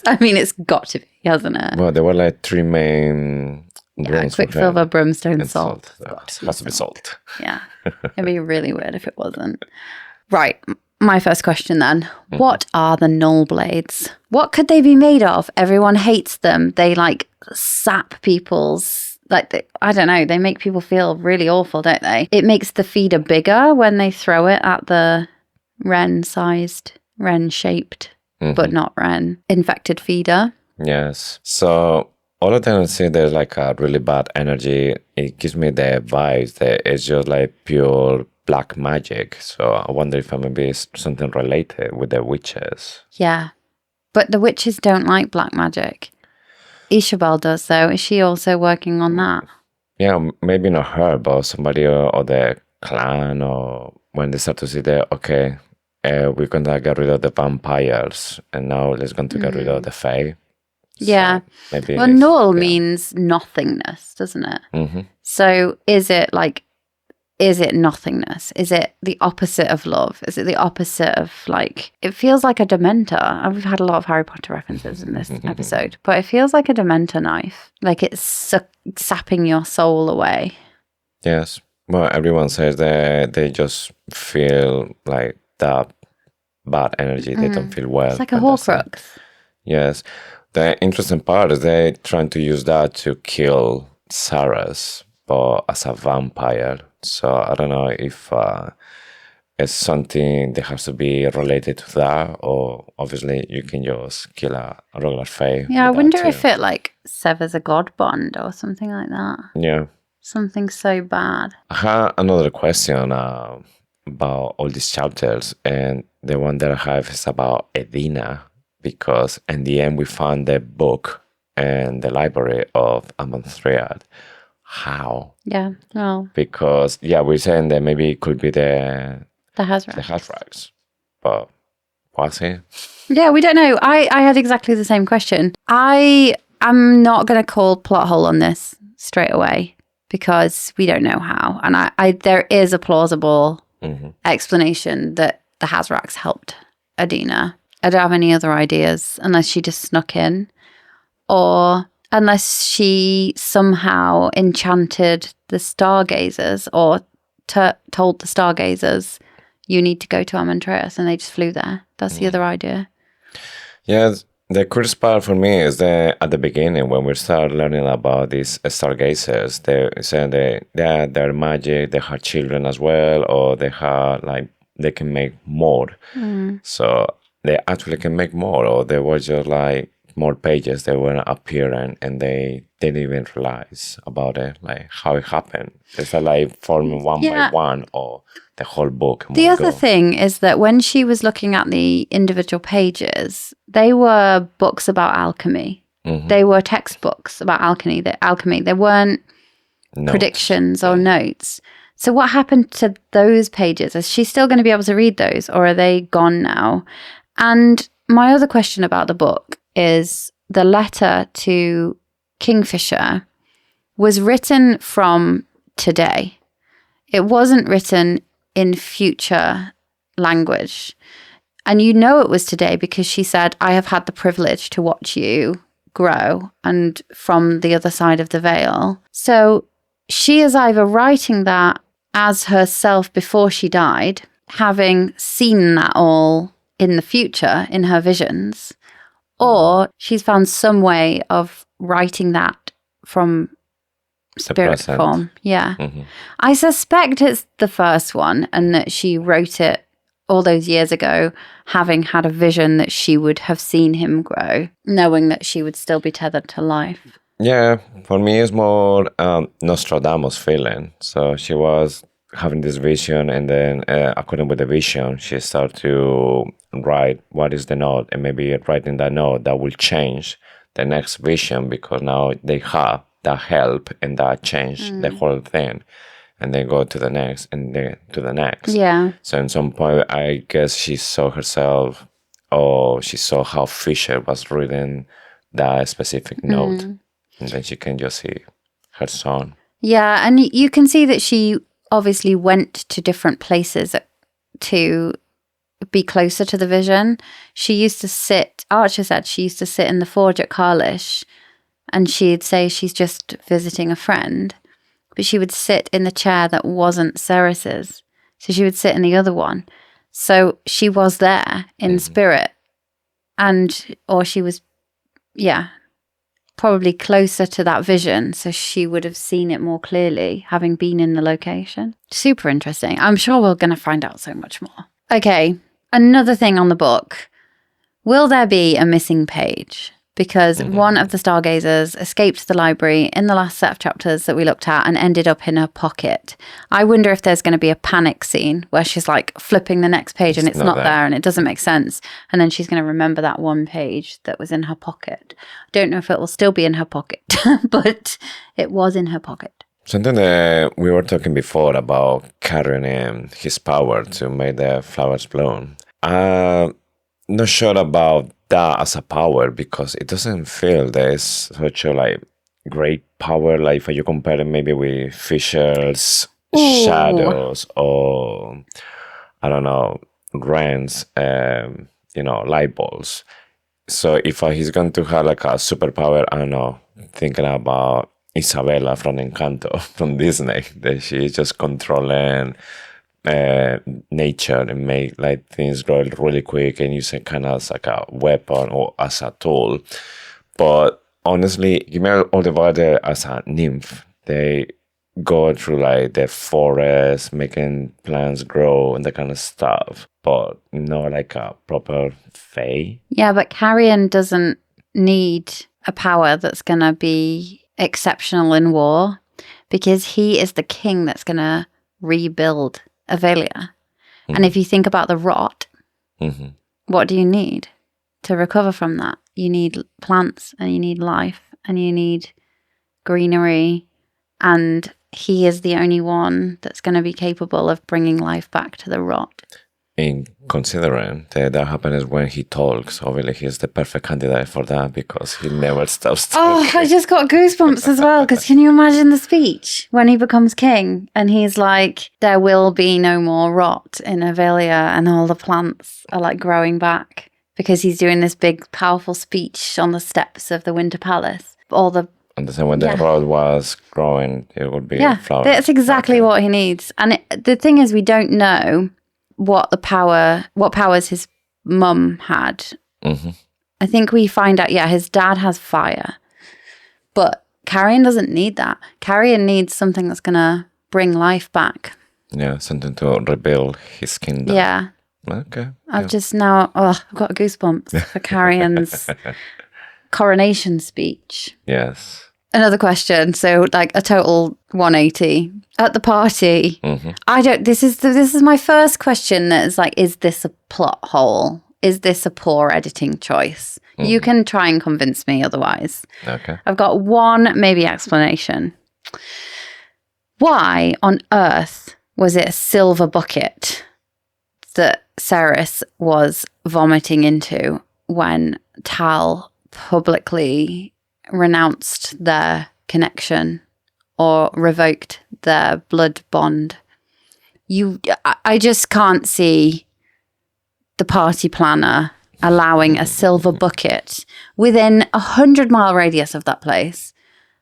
I mean, it's got to be, hasn't it? Well, there were like three main Quicksilver, Brimstone, and Salt. Has to be Salt. Yeah. It'd be really weird if it wasn't. Right. My first question then. Mm-hmm. What are the Null Blades? What could they be made of? Everyone hates them. They sap people's... I don't know, they make people feel really awful, don't they? It makes the feeder bigger when they throw it at the Wren-shaped, but not Wren, infected feeder. Yes. So all of them say there's a really bad energy. It gives me the vibes that it's just pure black magic. So I wonder if maybe it's something related with the witches. Yeah, but the witches don't like black magic. Iseabail does, though. Is she also working on that? Yeah, maybe not her, but somebody or the clan, or when they start to see that, okay, we're going to get rid of the vampires, and now let's going to get rid of the fae. Yeah. So maybe Null means nothingness, doesn't it? Mm-hmm. So is it nothingness? Is it the opposite of love? Is it the opposite of it feels like a Dementor. We've had a lot of Harry Potter references in this episode, but it feels like a Dementor knife. Like it's sapping your soul away. Yes. Well, everyone says that they just feel like that bad energy. They don't feel well. It's like a Horcrux. Yes. The interesting part is they're trying to use that to kill Saeris, but as a vampire. So I don't know if is something that has to be related to that, or obviously you can just kill a regular fae. Yeah, I with that wonder too. if it like severs a god bond or something like that. Yeah. Something so bad. I have another question about all these chapters, and the one that I have is about Edina, because in the end we found the book in the library of Amonthriad. How? Yeah, well, Because, yeah, we're saying that maybe it could be the Hazrax. Hazrax, but was it? Yeah, we don't know. I had exactly the same question. I am not going to call plot hole on this straight away because we don't know how. And I there is a plausible explanation that the Hazrax helped Adina. I don't have any other ideas unless she just snuck in or unless she somehow enchanted the stargazers or told the stargazers, you need to go to Amontreus, and they just flew there. That's the other idea. Yeah, the curious part for me is that at the beginning, when we start learning about these stargazers, they say they're magic, they have children as well, or they have like they can make more. So they actually can make more, or they were just like more pages that were appearing and they didn't even realize about it, like how it happened. Is that like forming one by one, or the whole book? The other thing is that when she was looking at the individual pages, they were books about alchemy. They were textbooks about alchemy. They weren't predictions or notes. So what happened to those pages? Is she still going to be able to read those, or are they gone now? And my other question about the book is the letter to Kingfisher was written from today. It wasn't written in future language. And you know it was today because she said, I have had the privilege to watch you grow, and from the other side of the veil. So she is either writing that as herself before she died, having seen that all in the future in her visions, or she's found some way of writing that from spirit form. Yeah. I suspect it's the first one, and that she wrote it all those years ago, having had a vision that she would have seen him grow, knowing that she would still be tethered to life. Yeah, for me it's more Nostradamus feeling. So she was having this vision, and then according with the vision, she started to write what is the note, and maybe writing that note that will change the next vision, because now they have that help and that change the whole thing, and then go to the next and then to the next. Yeah. So at some point, I guess she saw herself, or she saw how Fisher was reading that specific note, and then she can just see her son. Yeah, and you can see that she obviously went to different places to be closer to the vision. She used to sit, Archer said she used to sit in the forge at Carlish, and she'd say she's just visiting a friend, but she would sit in the chair that wasn't Saeris's. So she would sit in the other one. So she was there in spirit, or she was, probably closer to that vision, so she would have seen it more clearly, having been in the location. Super interesting. I'm sure we're going to find out so much more. Okay, another thing on the book. Will there be a missing page? Because one of the stargazers escaped the library in the last set of chapters that we looked at and ended up in her pocket. I wonder if there's going to be a panic scene where she's like flipping the next page and it's not there and it doesn't make sense. And then she's going to remember that one page that was in her pocket. I don't know if it will still be in her pocket, but it was in her pocket. Something that we were talking before about carrying his power to make the flowers bloom. Not sure about that as a power, because it doesn't feel there's such a like great power, like if you compare it maybe with Fisher's shadows, or I don't know, Ren's light balls. So if he's going to have like a superpower, I don't know, thinking about Isabella from Encanto from Disney, that she's just controlling nature and make like things grow really quick and use it kind of as like a weapon or as a tool. But honestly, give me all the water as a nymph. They go through like the forest, making plants grow and that kind of stuff, but not like a proper fae. Yeah, but Carrion doesn't need a power that's going to be exceptional in war because he is the king that's going to rebuild Avelia. And if you think about the rot, what do you need to recover from that? You need plants and you need life and you need greenery, and he is the only one that's going to be capable of bringing life back to the rot. In considering that happens when he talks, obviously he's the perfect candidate for that because he never stops talking. Oh, I just got goosebumps as well, because can you imagine the speech when he becomes king and he's like, there will be no more rot in Avelia and all the plants are like growing back, because he's doing this big powerful speech on the steps of the Winter Palace. All the And the same when the rod was growing, it would be flowering. That's exactly what he needs. And the thing is, we don't know what powers his mum had. I think we find out, his dad has fire. But Carrion doesn't need that. Carrion needs something that's going to bring life back. Yeah, something to rebuild his kingdom. Yeah. Okay. I've just now, I've got goosebumps for Carrion's coronation speech. Yes. Another question, so like a total 180 at the party. This is my first question that is like, is this a plot hole? Is this a poor editing choice? You can try and convince me otherwise. Okay. I've got one maybe explanation. Why on earth was it a silver bucket that Saeris was vomiting into when Tal publicly renounced their connection or revoked their blood bond? I just can't see the party planner allowing a silver bucket within 100-mile radius of that place.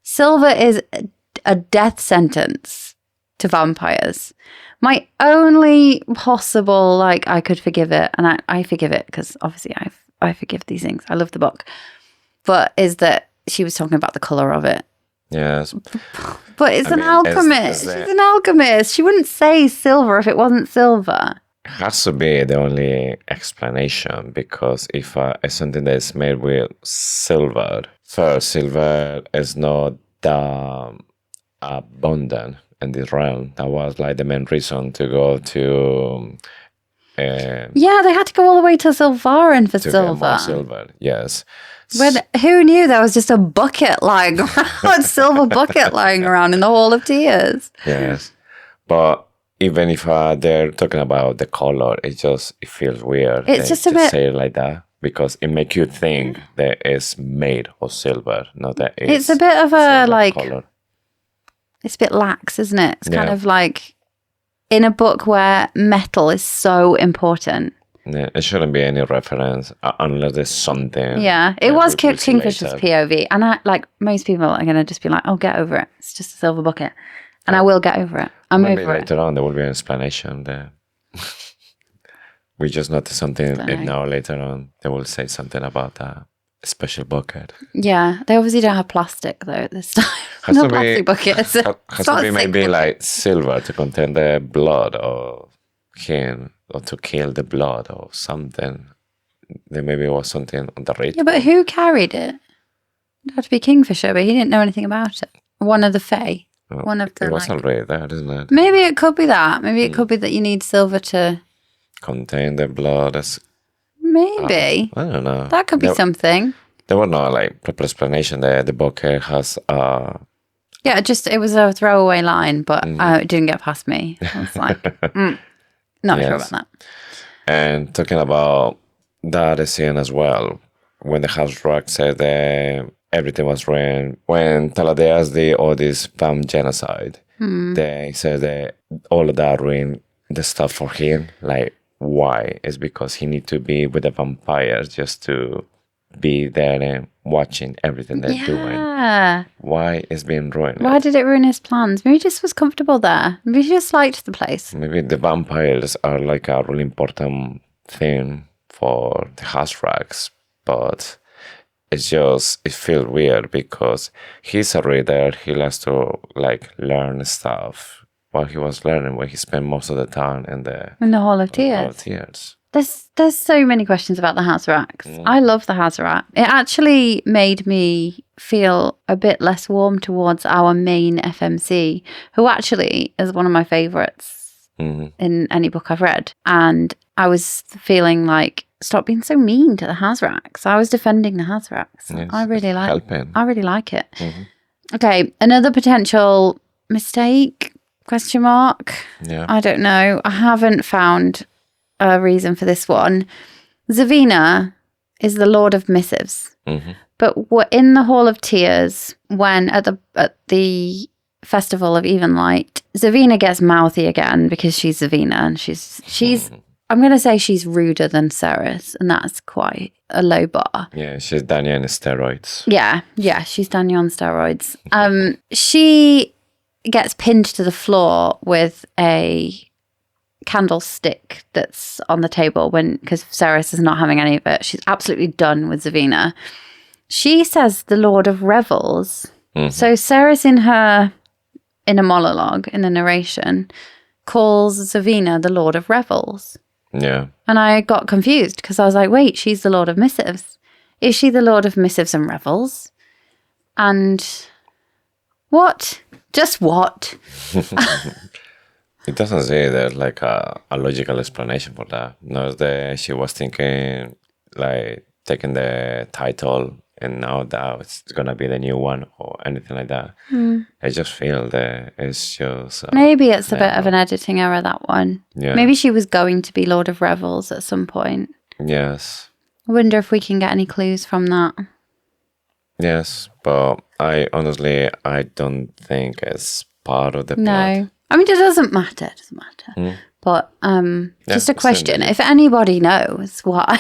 Silver is a death sentence to vampires. My only possible, like, I could forgive it, and I forgive it because obviously I forgive these things. I love the book. But is that she was talking about the colour of it. Yes. But it's an alchemist. She's an alchemist. She wouldn't say silver if it wasn't silver. Has to be the only explanation, because if it's something that is made with silver, first, silver is not that abundant in this realm. That was like the main reason to go to... yeah, they had to go all the way to Silvarin for silver. Get more silver, yes. But who knew there was just a bucket lying around, silver bucket lying around in the Hall of Tears? Yes. But even if they're talking about the color, it feels weird. It's just a bit... say it like that, because it makes you think that it's made of silver, not that it's a bit of a, like... color. It's a bit lax, isn't it? It's kind of like in a book where metal is so important. Yeah, it shouldn't be any reference unless there's something. Yeah, it was Kingfisher's POV. And most people are going to just be like, oh, get over it. It's just a silver bucket. And I will get over it. Maybe over it. later on there will be an explanation there. We just noticed something, and now later on they will say something about a special bucket. Yeah, they obviously don't have plastic though at this time. Has no to plastic buckets. Has to be maybe like silver to contain the blood of him, or to kill the blood or something. There maybe was something on the ritual. Yeah, but who carried it? It had to be Kingfisher, but he didn't know anything about it. One of the Fae. One of the. It was already there, isn't it? Maybe it could be that. Maybe it could be that you need silver to contain the blood. Maybe. I don't know. That could be something. There was no proper explanation there. The bucket has. Yeah, it was a throwaway line, but it didn't get past me. I was like, not sure about that. And talking about that scene as well, when the Hazrax said that everything was ruined, when Taladeas did all this vamp genocide, they said that all of that ruined the stuff for him. Like, why? It's because he need to be with the vampires just to be there and watching everything they're doing. Why is being ruined? Why did it ruin his plans? Maybe he just was comfortable there. Maybe he just liked the place. Maybe the vampires are like a really important thing for the Hazrax, but it feels weird because he's a reader. He likes to like learn stuff. While he was learning, where he spent most of the time in the Hall of Tears. Hall of Tears. There's so many questions about the Hazrax. I love the Hazrax. It actually made me feel a bit less warm towards our main FMC, who actually is one of my favourites in any book I've read. And I was feeling like, stop being so mean to the Hazrax. I was defending the Hazrax. Yes, I really like it. Mm-hmm. Okay, another potential mistake? Question mark. Yeah. I don't know. I haven't found a reason for this one. Zavina is the Lord of Missives, but we're in the Hall of Tears when at the Festival of Even Light, Zavina gets mouthy again because she's Zavina and she's. I'm going to say she's ruder than Saeris, and that's quite a low bar. Yeah, she's Danya on steroids. Yeah, she's Danya on steroids. She gets pinned to the floor with a candlestick that's on the table because Saeris is not having any of it. She's absolutely done with Zavina. She says the Lord of Revels. So Saeris in a monologue, in a narration, calls Zavina the Lord of Revels. Yeah. And I got confused because I was like, wait, she's the Lord of Missives. Is she the Lord of Missives and Revels? And what? Just what? It doesn't say there's like a logical explanation for that. No, she was thinking like taking the title and now that it's gonna be the new one or anything like that. I just feel that it's just maybe it's a bit of an editing error, that one. Yeah. Maybe she was going to be Lord of Revels at some point. Yes. I wonder if we can get any clues from that. Yes, but I don't think it's part of the plot. No. I mean, it doesn't matter. But just a question. certainly. If anybody knows why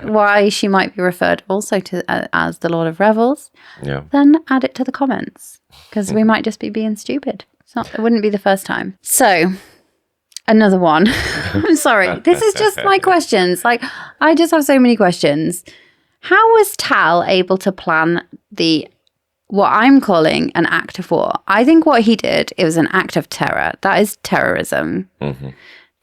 why she might be referred also to as the Lord of Revels, then add it to the comments because we might just be being stupid. It wouldn't be the first time. So, another one. I'm sorry. This is just my questions. Like, I just have so many questions. How was Tal able to plan what I'm calling an act of war? I think what he did, it was an act of terror. That is terrorism.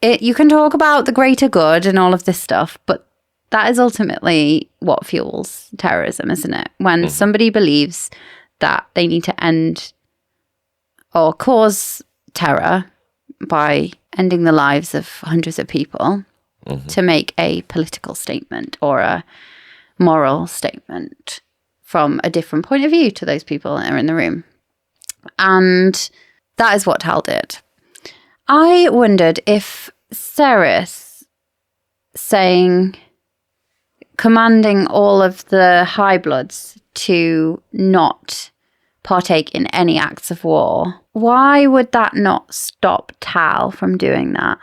You can talk about the greater good and all of this stuff, but that is ultimately what fuels terrorism, isn't it? When somebody believes that they need to end or cause terror by ending the lives of hundreds of people to make a political statement or a moral statement from a different point of view to those people that are in the room. And that is what Tal did. I wondered if Saeris commanding all of the High Bloods to not partake in any acts of war, why would that not stop Tal from doing that?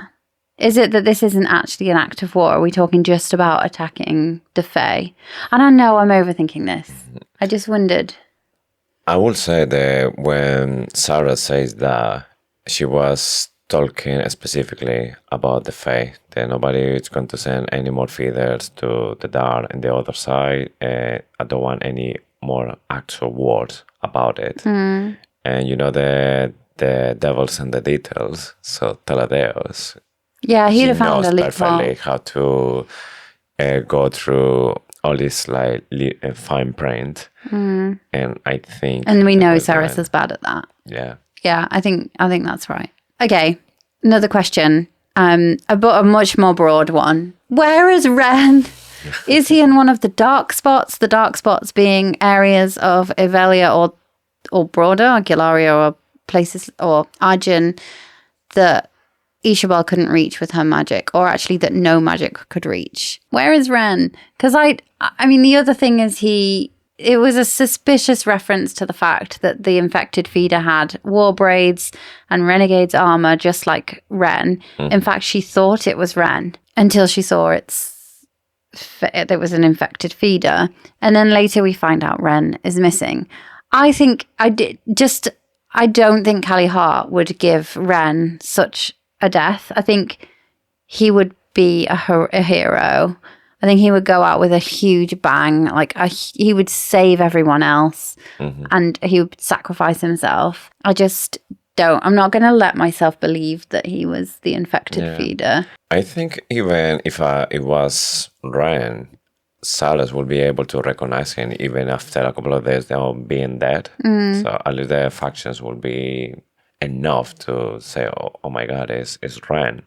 Is it that this isn't actually an act of war? Are we talking just about attacking the Fae? And I know I'm overthinking this. I just wondered. I will say that when Sarah says that, she was talking specifically about the Fae, that nobody is going to send any more feathers to the Dark and the other side. I don't want any more actual words about it. And you know the devils and the details. So Taladeus. Yeah, he'd have found a loophole. Perfectly how to go through all this like fine print, and I think. And we know Saeris is bad at that. Yeah. Yeah, I think that's right. Okay, another question. A much more broad one. Where is Ren? Is he in one of the dark spots? The dark spots being areas of Ivelia or broader, or Gilaria, or places, or Arjun that Iseabail couldn't reach with her magic, or actually that no magic could reach. Where is Ren? Because I mean, the other thing is it was a suspicious reference to the fact that the infected feeder had war braids and renegade's armor, just like Ren. In fact, she thought it was Ren until she saw there was an infected feeder, and then later we find out Ren is missing. I don't think Callie Hart would give Ren such a death. I think he would be a hero. I think he would go out with a huge bang. Like he would save everyone else, and he would sacrifice himself. I just don't. I'm not going to let myself believe that he was the infected feeder. I think even if it was Ren, Saeris will be able to recognize him even after a couple of days of being dead. So at least the factions will be enough to say, oh my God, it's Ren.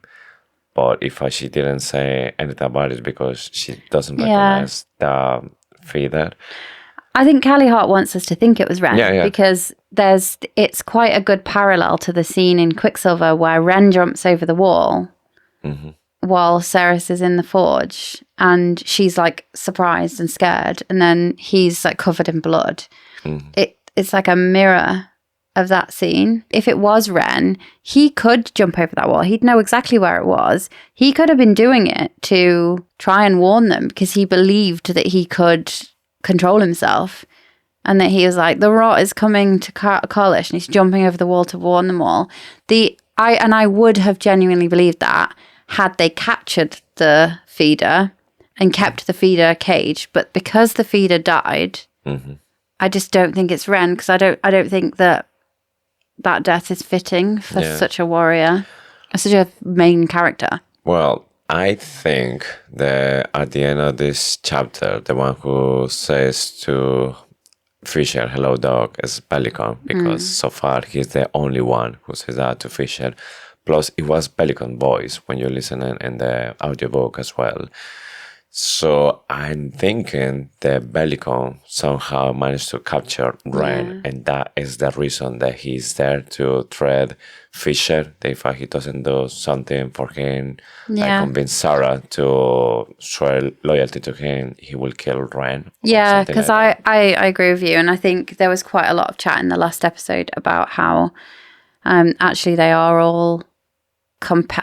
But if she didn't say anything about it because she doesn't recognize the feeder. I think Callie Hart wants us to think it was Ren because it's quite a good parallel to the scene in Quicksilver where Ren jumps over the wall while Saeris is in the forge and she's like surprised and scared and then he's like covered in blood. It's like a mirror of that scene. If it was Ren, he could jump over that wall. He'd know exactly where it was. He could have been doing it to try and warn them because he believed that he could control himself and that he was like, the rot is coming to Kalish and he's jumping over the wall to warn them all. I would have genuinely believed that had they captured the feeder and kept the feeder caged, but because the feeder died, I just don't think it's Ren because I don't think that death is fitting for such a warrior, such a main character. Well, I think that at the end of this chapter, the one who says to Fisher, hello dog, is Bellicon, because so far he's the only one who says that to Fisher. Plus, it was Bellicon's voice when you listen in the audiobook as well. So I'm thinking that Bellicon somehow managed to capture Ren, and that is the reason that he's there to thread Fisher. That if he doesn't do something for him, like convince Sarah to swear loyalty to him, he will kill Ren. Yeah, because I agree with you, and I think there was quite a lot of chat in the last episode about how actually they are all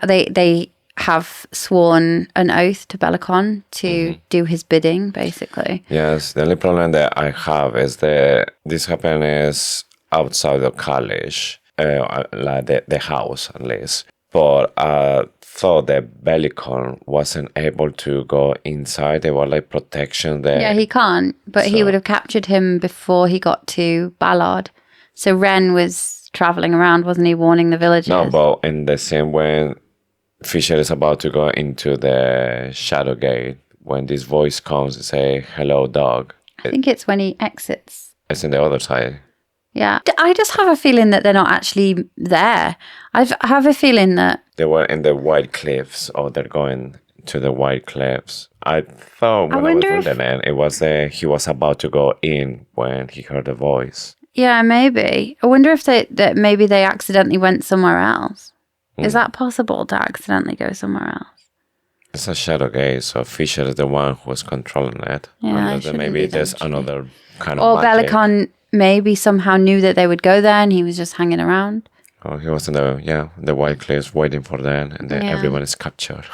they have sworn an oath to Bellicon to do his bidding, basically. Yes, the only problem that I have is that this happens outside of college, like the house at least. But I thought that Bellicon wasn't able to go inside. There was like protection there. Yeah, he can't, but he would have captured him before he got to Ballard. So Ren was traveling around, wasn't he, warning the villagers? No, but in the same way, Fisher is about to go into the shadow gate when this voice comes and say, hello, dog. I think it's when he exits. It's on the other side. Yeah. I just have a feeling that they're not actually there. I have a feeling that... They were in the White Cliffs, or they're going to the White Cliffs. I thought when I was reading it was he was about to go in when he heard the voice. Yeah, maybe. I wonder if that maybe they accidentally went somewhere else. Is that possible to accidentally go somewhere else? It's a shadow gate, so Fisher is the one who's controlling it. Yeah, maybe there's another kind of Or magic. Bellicon maybe somehow knew that they would go there and he was just hanging around. Oh, he was in the White Cliffs waiting for them, and then everyone is captured.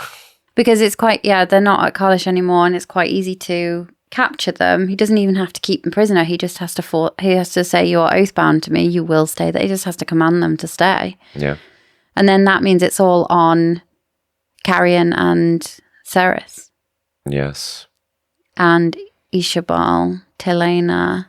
Because it's quite, they're not at Kalish anymore and it's quite easy to capture them. He doesn't even have to keep them prisoner. He just has to say, you're oath-bound to me, you will stay there. He just has to command them to stay. Yeah. And then that means it's all on Carrion and Saeris. Yes. And Iseabail, Telena,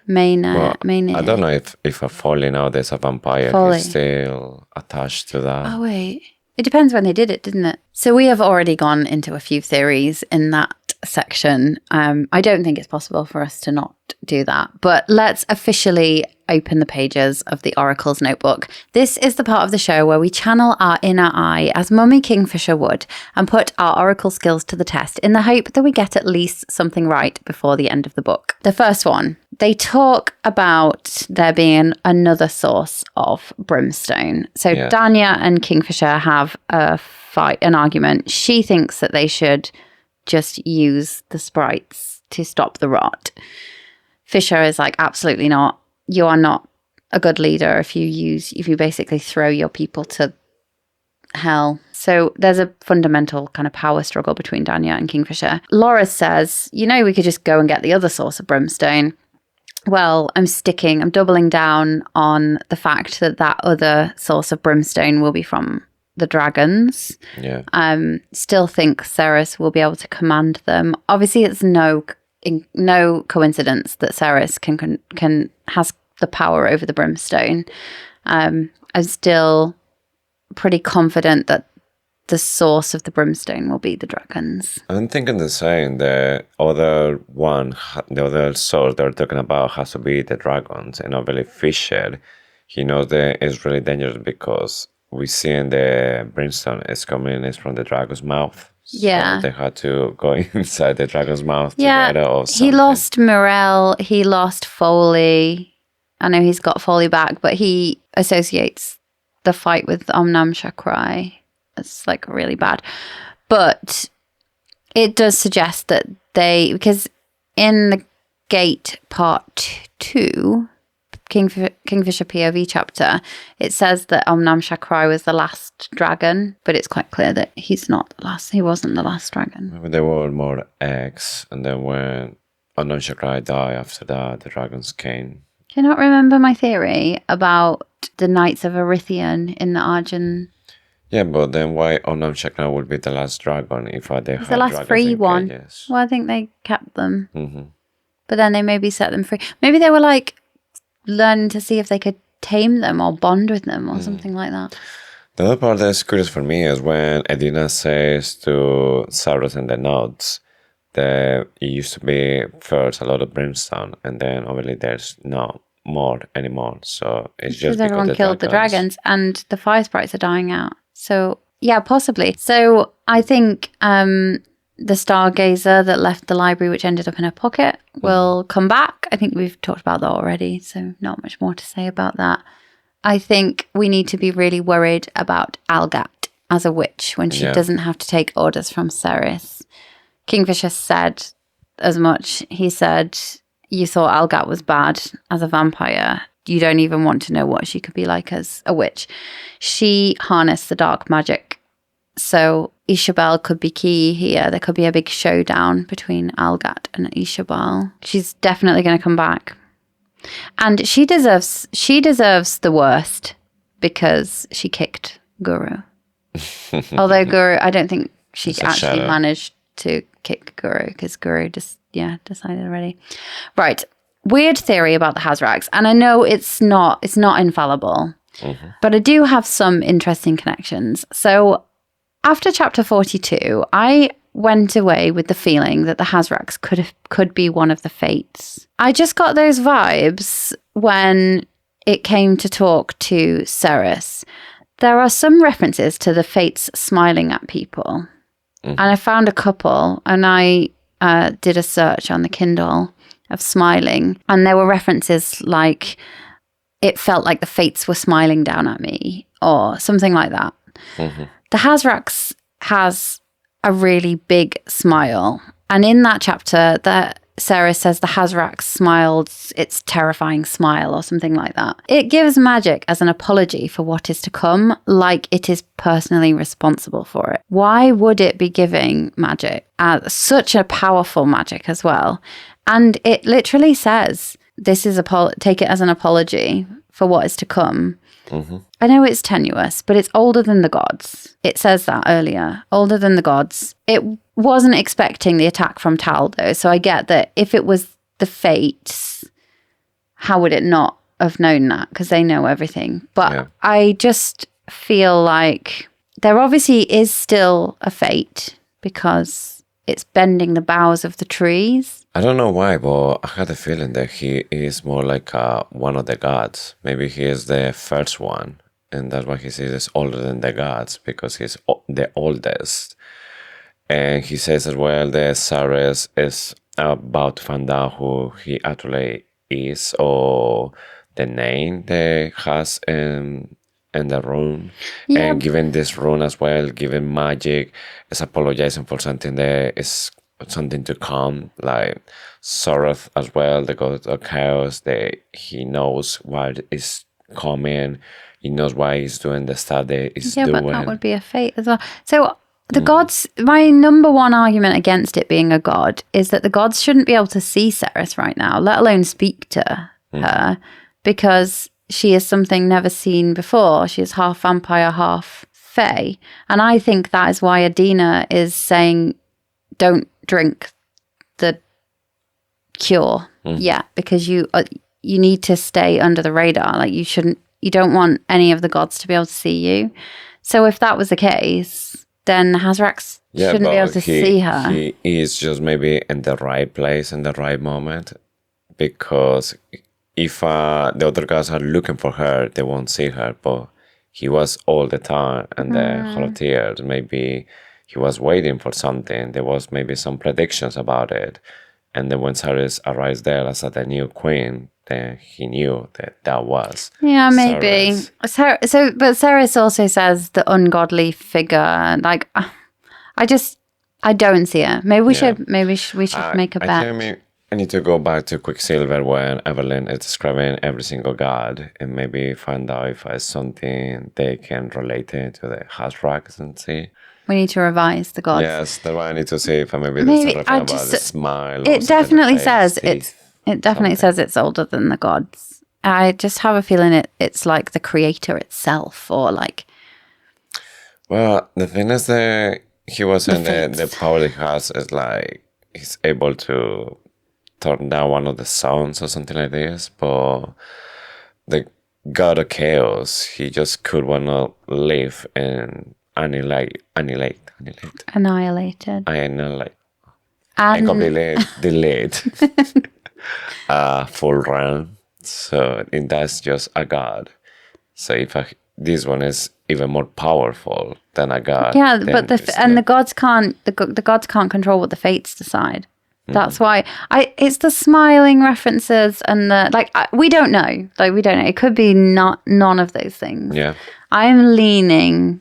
Maynard. I don't know if a Foley now there's a vampire who's still attached to that. Oh, wait. It depends when they did it, didn't it? So we have already gone into a few theories in that section. I don't think it's possible for us to not do that. But let's officially open the pages of the Oracle's notebook. This is the part of the show where we channel our inner eye as Mummy Kingfisher would and put our Oracle skills to the test in the hope that we get at least something right before the end of the book. The first one, they talk about there being another source of brimstone. So Danya and Kingfisher have an argument. She thinks that they should just use the sprites to stop the rot. Fisher is like, absolutely not. You are not a good leader if you basically throw your people to hell. So there's a fundamental kind of power struggle between Danya and Kingfisher. Lloreth says, we could just go and get the other source of brimstone. Well, I'm doubling down on the fact that other source of brimstone will be from the dragons. Yeah. Still think Saeris will be able to command them. Obviously, it's no coincidence that Saeris can has the power over the Brimstone. I'm still pretty confident that the source of the Brimstone will be the dragons. I'm thinking the same. The other source they're talking about has to be the dragons. And obviously Fisher, he knows that it's really dangerous because we see in the Brimstone is from the dragon's mouth. Yeah. So they had to go inside the dragon's mouth together or something. He lost Morel, he lost Foley. I know he's got Foley back, but he associates the fight with Omnam Shakrai. It's like really bad. But it does suggest that because in the Gate Part 2, Kingfisher POV chapter, it says that Omnam Shakrai was the last dragon, but it's quite clear that he's not the last. He wasn't the last dragon. Maybe there were more eggs, and then when Omnam Shakrai died, after that, the dragons came. Do you not remember my theory about the Knights of Erythian in the Argent? Yeah, but then why Omnam Shakrai would be the last dragon if they had the last free one. Cages? Well, I think they kept them. Mm-hmm. But then they maybe set them free. Maybe they were like learning to see if they could tame them or bond with them or something like that. The other part that's curious for me is when Edina says to Saeris and the Nodes that it used to be first a lot of brimstone, and then obviously there's no more anymore. So it's just because everyone killed the dragons and the fire sprites are dying out. So yeah, possibly. So I think the stargazer that left the library, which ended up in her pocket, will come back. I think we've talked about that already, so not much more to say about that. I think we need to be really worried about Algat as a witch when she doesn't have to take orders from Saeris. Kingfisher said as much. He said, you thought Algat was bad as a vampire. You don't even want to know what she could be like as a witch. She harnessed the dark magic. So Iseabail could be key here. There could be a big showdown between Algat and Iseabail. She's definitely going to come back. And she deserves the worst because she kicked Guru. Although Guru, I don't think she actually managed to kick Guru because Guru just, decided already. Right. Weird theory about the Hazrax. And I know it's not infallible, but I do have some interesting connections. So after chapter 42, I went away with the feeling that the Hazrax could be one of the fates. I just got those vibes when it came to talk to Saeris. There are some references to the fates smiling at people. And I found a couple, and I did a search on the Kindle of smiling, and there were references like, it felt like the fates were smiling down at me, or something like that. The Hazrax has a really big smile, and in that chapter, Saeris says the Hazrax smiled its terrifying smile, or something like that. It gives magic as an apology for what is to come, like it is personally responsible for it. Why would it be giving magic, such a powerful magic as well? And it literally says, this is take it as an apology for what is to come. I know it's tenuous, but it's older than the gods. It says that earlier, older than the gods. It wasn't expecting the attack from Tal, though, so I get that if it was the fates, how would it not have known that? Because they know everything. But I just feel like there obviously is still a fate because it's bending the boughs of the trees. I don't know why, but I had a feeling that he is more like one of the gods. Maybe he is the first one, and that's why he says he's older than the gods, because he's the oldest. And he says as well that Saeris is about to find out who he actually is, or the name that has in the rune. And given this rune as well, given magic, is apologizing for something that is something to come, like Lloreth as well, the god of chaos, that he knows what is coming, he knows why he's doing the stuff that he's doing. Yeah, but that would be a fate as well. So the gods, my number one argument against it being a god is that the gods shouldn't be able to see Saeris right now, let alone speak to her, because she is something never seen before. She is half vampire, half Fae. And I think that is why Adina is saying, don't drink the cure. Yeah, because you need to stay under the radar. Like you don't want any of the gods to be able to see you. So if that was the case, then Hazrax shouldn't be able to see her. He is just maybe in the right place in the right moment, because if the other guys are looking for her, they won't see her. But he was all the time in the Hall of Tears. Maybe he was waiting for something. There was maybe some predictions about it. And then when Saeris arrives there as the new queen, then he knew that was. Yeah, maybe. Saeris. But Saeris also says the ungodly figure. Like, I don't see it. Maybe we should make a bet. I need to go back to Quicksilver when Evelyn is describing every single god and maybe find out if it's something they can relate it to the Hazrax and see. We need to revise the gods. Yes, that's why I need to see if maybe there's something about the smile. It definitely says it's older than the gods. I just have a feeling it's like the creator itself, or like. Well, the thing is that he was saying the power he has is like he's able to turn down one of the sounds or something like this, but the god of chaos, he just could wanna live and annihilated. And completely delete full run. So that's just a god. So if this one is even more powerful than a god. Yeah, but the gods can't. The gods can't control what the fates decide. That's why it's the smiling references and the we don't know. We don't know. It could be none of those things. Yeah. I'm leaning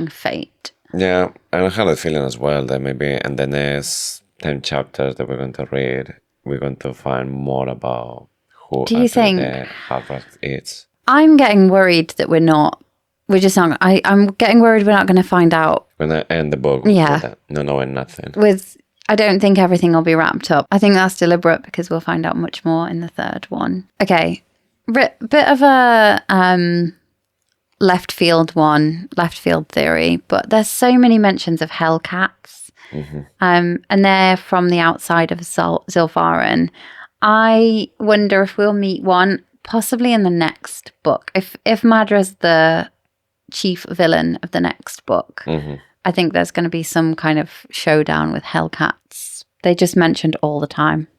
fate. Yeah, and I had a feeling as well that maybe in the next 10 chapters that we're going to read, we're going to find more about who Do you think the Hazrax is. I'm getting worried that we're not. We're just not. I'm getting worried we're not going to find out. We're going to end the book with not knowing nothing. I don't think everything will be wrapped up. I think that's deliberate because we'll find out much more in the third one. Okay, bit of a left field theory, but there's so many mentions of hellcats, and they're from the outside of Zilfaran. I wonder if we'll meet one, possibly in the next book. If Madra's the chief villain of the next book, I think there's going to be some kind of showdown with hellcats. They just mentioned all the time.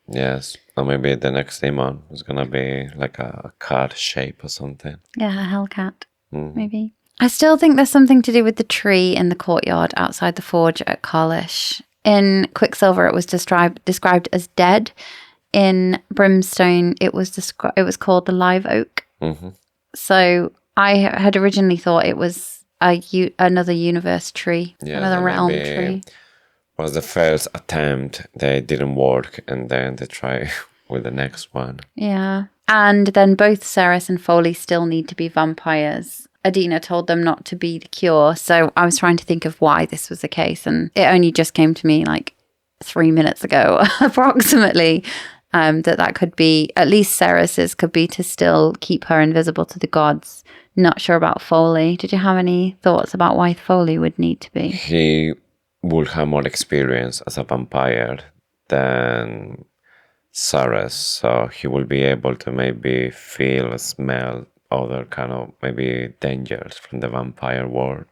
Yes, or maybe the next demon is going to be like a cat shape or something. Yeah, a hellcat, maybe. I still think there's something to do with the tree in the courtyard outside the forge at Karlish. In Quicksilver, it was described as dead. In Brimstone, it was called the live oak. So I had originally thought it was another universe tree, another realm tree. Was the first attempt, they didn't work, and then they try with the next one. Yeah. And then both Saeris and Foley still need to be vampires. Adina told them not to be the cure, so I was trying to think of why this was the case, and it only just came to me 3 minutes ago, approximately, that could be, at least Saeris's could be to still keep her invisible to the gods. Not sure about Foley. Did you have any thoughts about why Foley would need to be? He would have more experience as a vampire than Saeris, so he will be able to maybe feel, smell other kind of maybe dangers from the vampire world.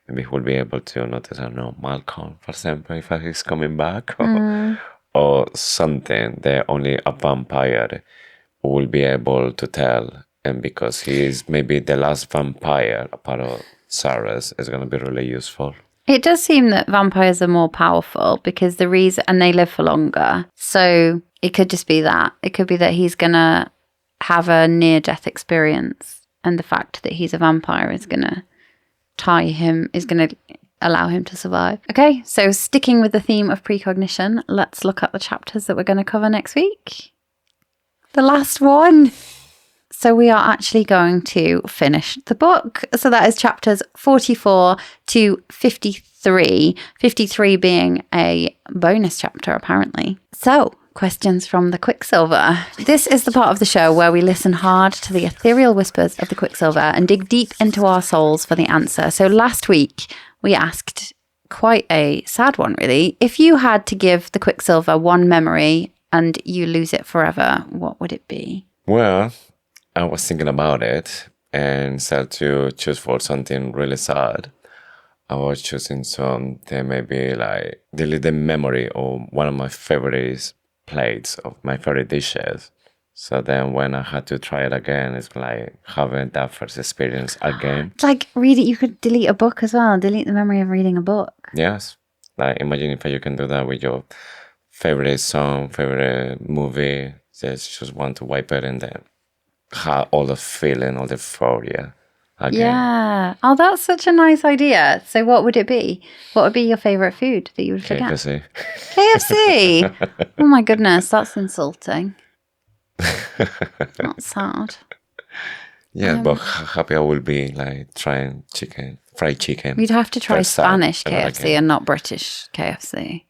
Maybe he will be able to notice, I don't know, Malcolm, for example, if he's coming back, or something that only a vampire will be able to tell. And because he is maybe the last vampire, a part of Saeris, is going to be really useful. It does seem that vampires are more powerful because and they live for longer. So it could just be that. It could be that he's going to have a near-death experience, and the fact that he's a vampire is going to allow him to survive. Okay, so sticking with the theme of precognition, let's look at the chapters that we're going to cover next week. The last one. So we are actually going to finish the book. So that is chapters 44 to 53. 53 being a bonus chapter, apparently. So questions from the Quicksilver. This is the part of the show where we listen hard to the ethereal whispers of the Quicksilver and dig deep into our souls for the answer. So last week, we asked quite a sad one, really. If you had to give the Quicksilver one memory and you lose it forever, what would it be? Well, I was thinking about it, and instead to choose for something really sad, I was choosing something maybe like delete the memory of one of my favorite plates of my favorite dishes. So then when I had to try it again, it's like having that first experience again. It's like reading, you could delete a book as well, delete the memory of reading a book. Yes. Like imagine if you can do that with your favorite song, favorite movie, just want to wipe it and then have all the feeling, all the euphoria again. Yeah. Oh, that's such a nice idea. So what would it be? What would be your favourite food that you would forget? KFC. KFC? Oh my goodness, that's insulting. Not sad. Yeah, but happy I will be like trying fried chicken. You'd have to try First time Spanish ever KFC again. and not British KFC.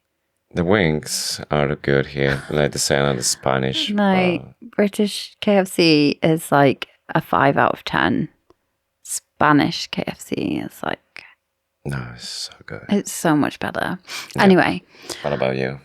The wings are good here, like the same as the Spanish. Like, British KFC is like a 5 out of 10. Spanish KFC is like... No, it's so good. It's so much better. Yeah. Anyway. What about you?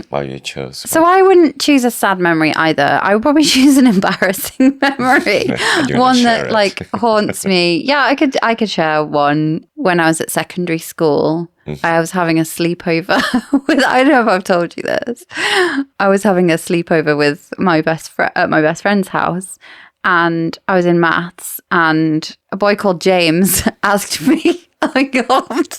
What you choose? So I wouldn't choose a sad memory either. I would probably choose an embarrassing memory. One that like haunts me. Yeah, I could share one. When I was at secondary school, I was having a sleepover with, I don't know if I've told you this. I was having a sleepover with my best friend at my best friend's house, and I was in maths, and a boy called James asked me, oh my God,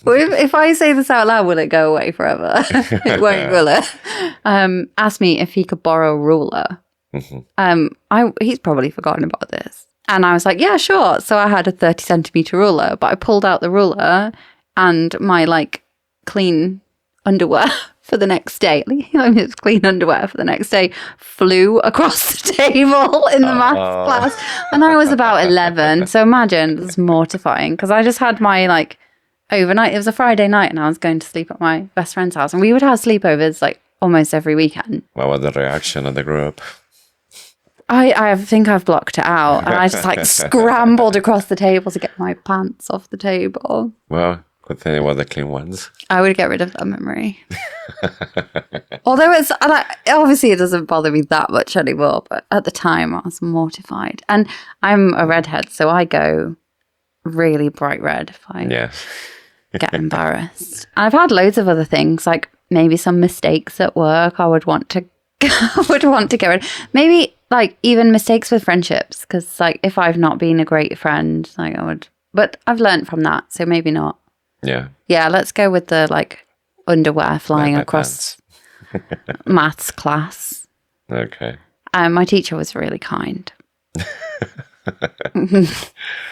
if I say this out loud, will it go away forever? It won't, will it? Asked me if he could borrow a ruler. He's probably forgotten about this. And I was like, yeah, sure. So I had a 30 centimeter ruler, but I pulled out the ruler and my like clean underwear for the next day, it's clean underwear for the next day, flew across the table in the maths class. And I was about 11. So imagine, it was mortifying because I just had my like overnight. It was a Friday night and I was going to sleep at my best friend's house. And we would have sleepovers like almost every weekend. What was the reaction of the group? I think I've blocked it out. And I just like scrambled across the table to get my pants off the table. Well, good thing it was the clean ones. I would get rid of that memory. Although it's like, obviously it doesn't bother me that much anymore, but at the time I was mortified. And I'm a redhead, so I go really bright red if I get embarrassed. And I've had loads of other things, like maybe some mistakes at work I would want to get rid. Maybe like even mistakes with friendships, because like if I've not been a great friend, like I would, but I've learned from that, so maybe not. Yeah, let's go with the like underwear flying across maths class. Okay. My teacher was really kind.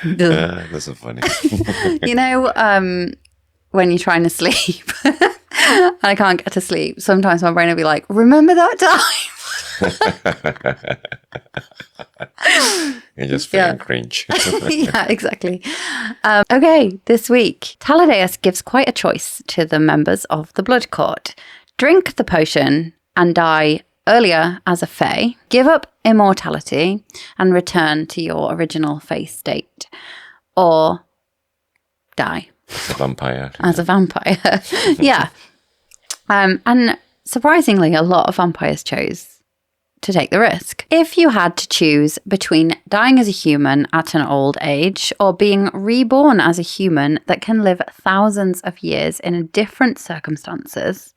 That's so funny. You know, when you're trying to sleep and I can't get to sleep, sometimes my brain will be like, remember that time? You're just feeling cringe. Yeah, exactly. Okay, this week, Taladeus gives quite a choice to the members of the Blood Court. Drink the potion and die earlier as a fae, give up immortality and return to your original fae state, or die As a vampire. As a vampire. Yeah. And surprisingly, a lot of vampires chose to take the risk. If you had to choose between dying as a human at an old age or being reborn as a human that can live thousands of years in different circumstances,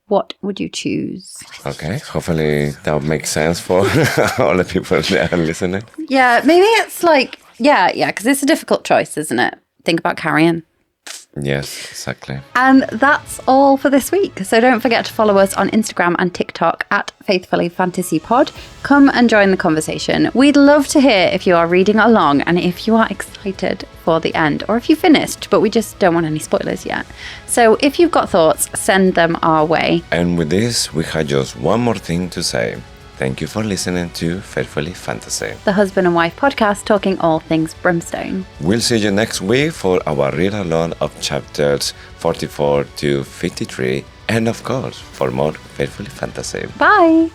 what would you choose? Okay, hopefully that would make sense for all the people that are listening. Yeah, maybe it's like, yeah, because it's a difficult choice, isn't it? Think about carrying. Yes, exactly. And that's all for this week. So don't forget to follow us on Instagram and TikTok at Faithfully Fantasy Pod. Come and join the conversation. We'd love to hear if you are reading along and if you are excited for the end, or if you finished, but we just don't want any spoilers yet. So if you've got thoughts, send them our way. And with this, we had just one more thing to say. Thank you for listening to Faithfully Fantasy, the husband and wife podcast talking all things Brimstone. We'll see you next week for our read-along of chapters 44 to 53, and of course, for more Faithfully Fantasy. Bye!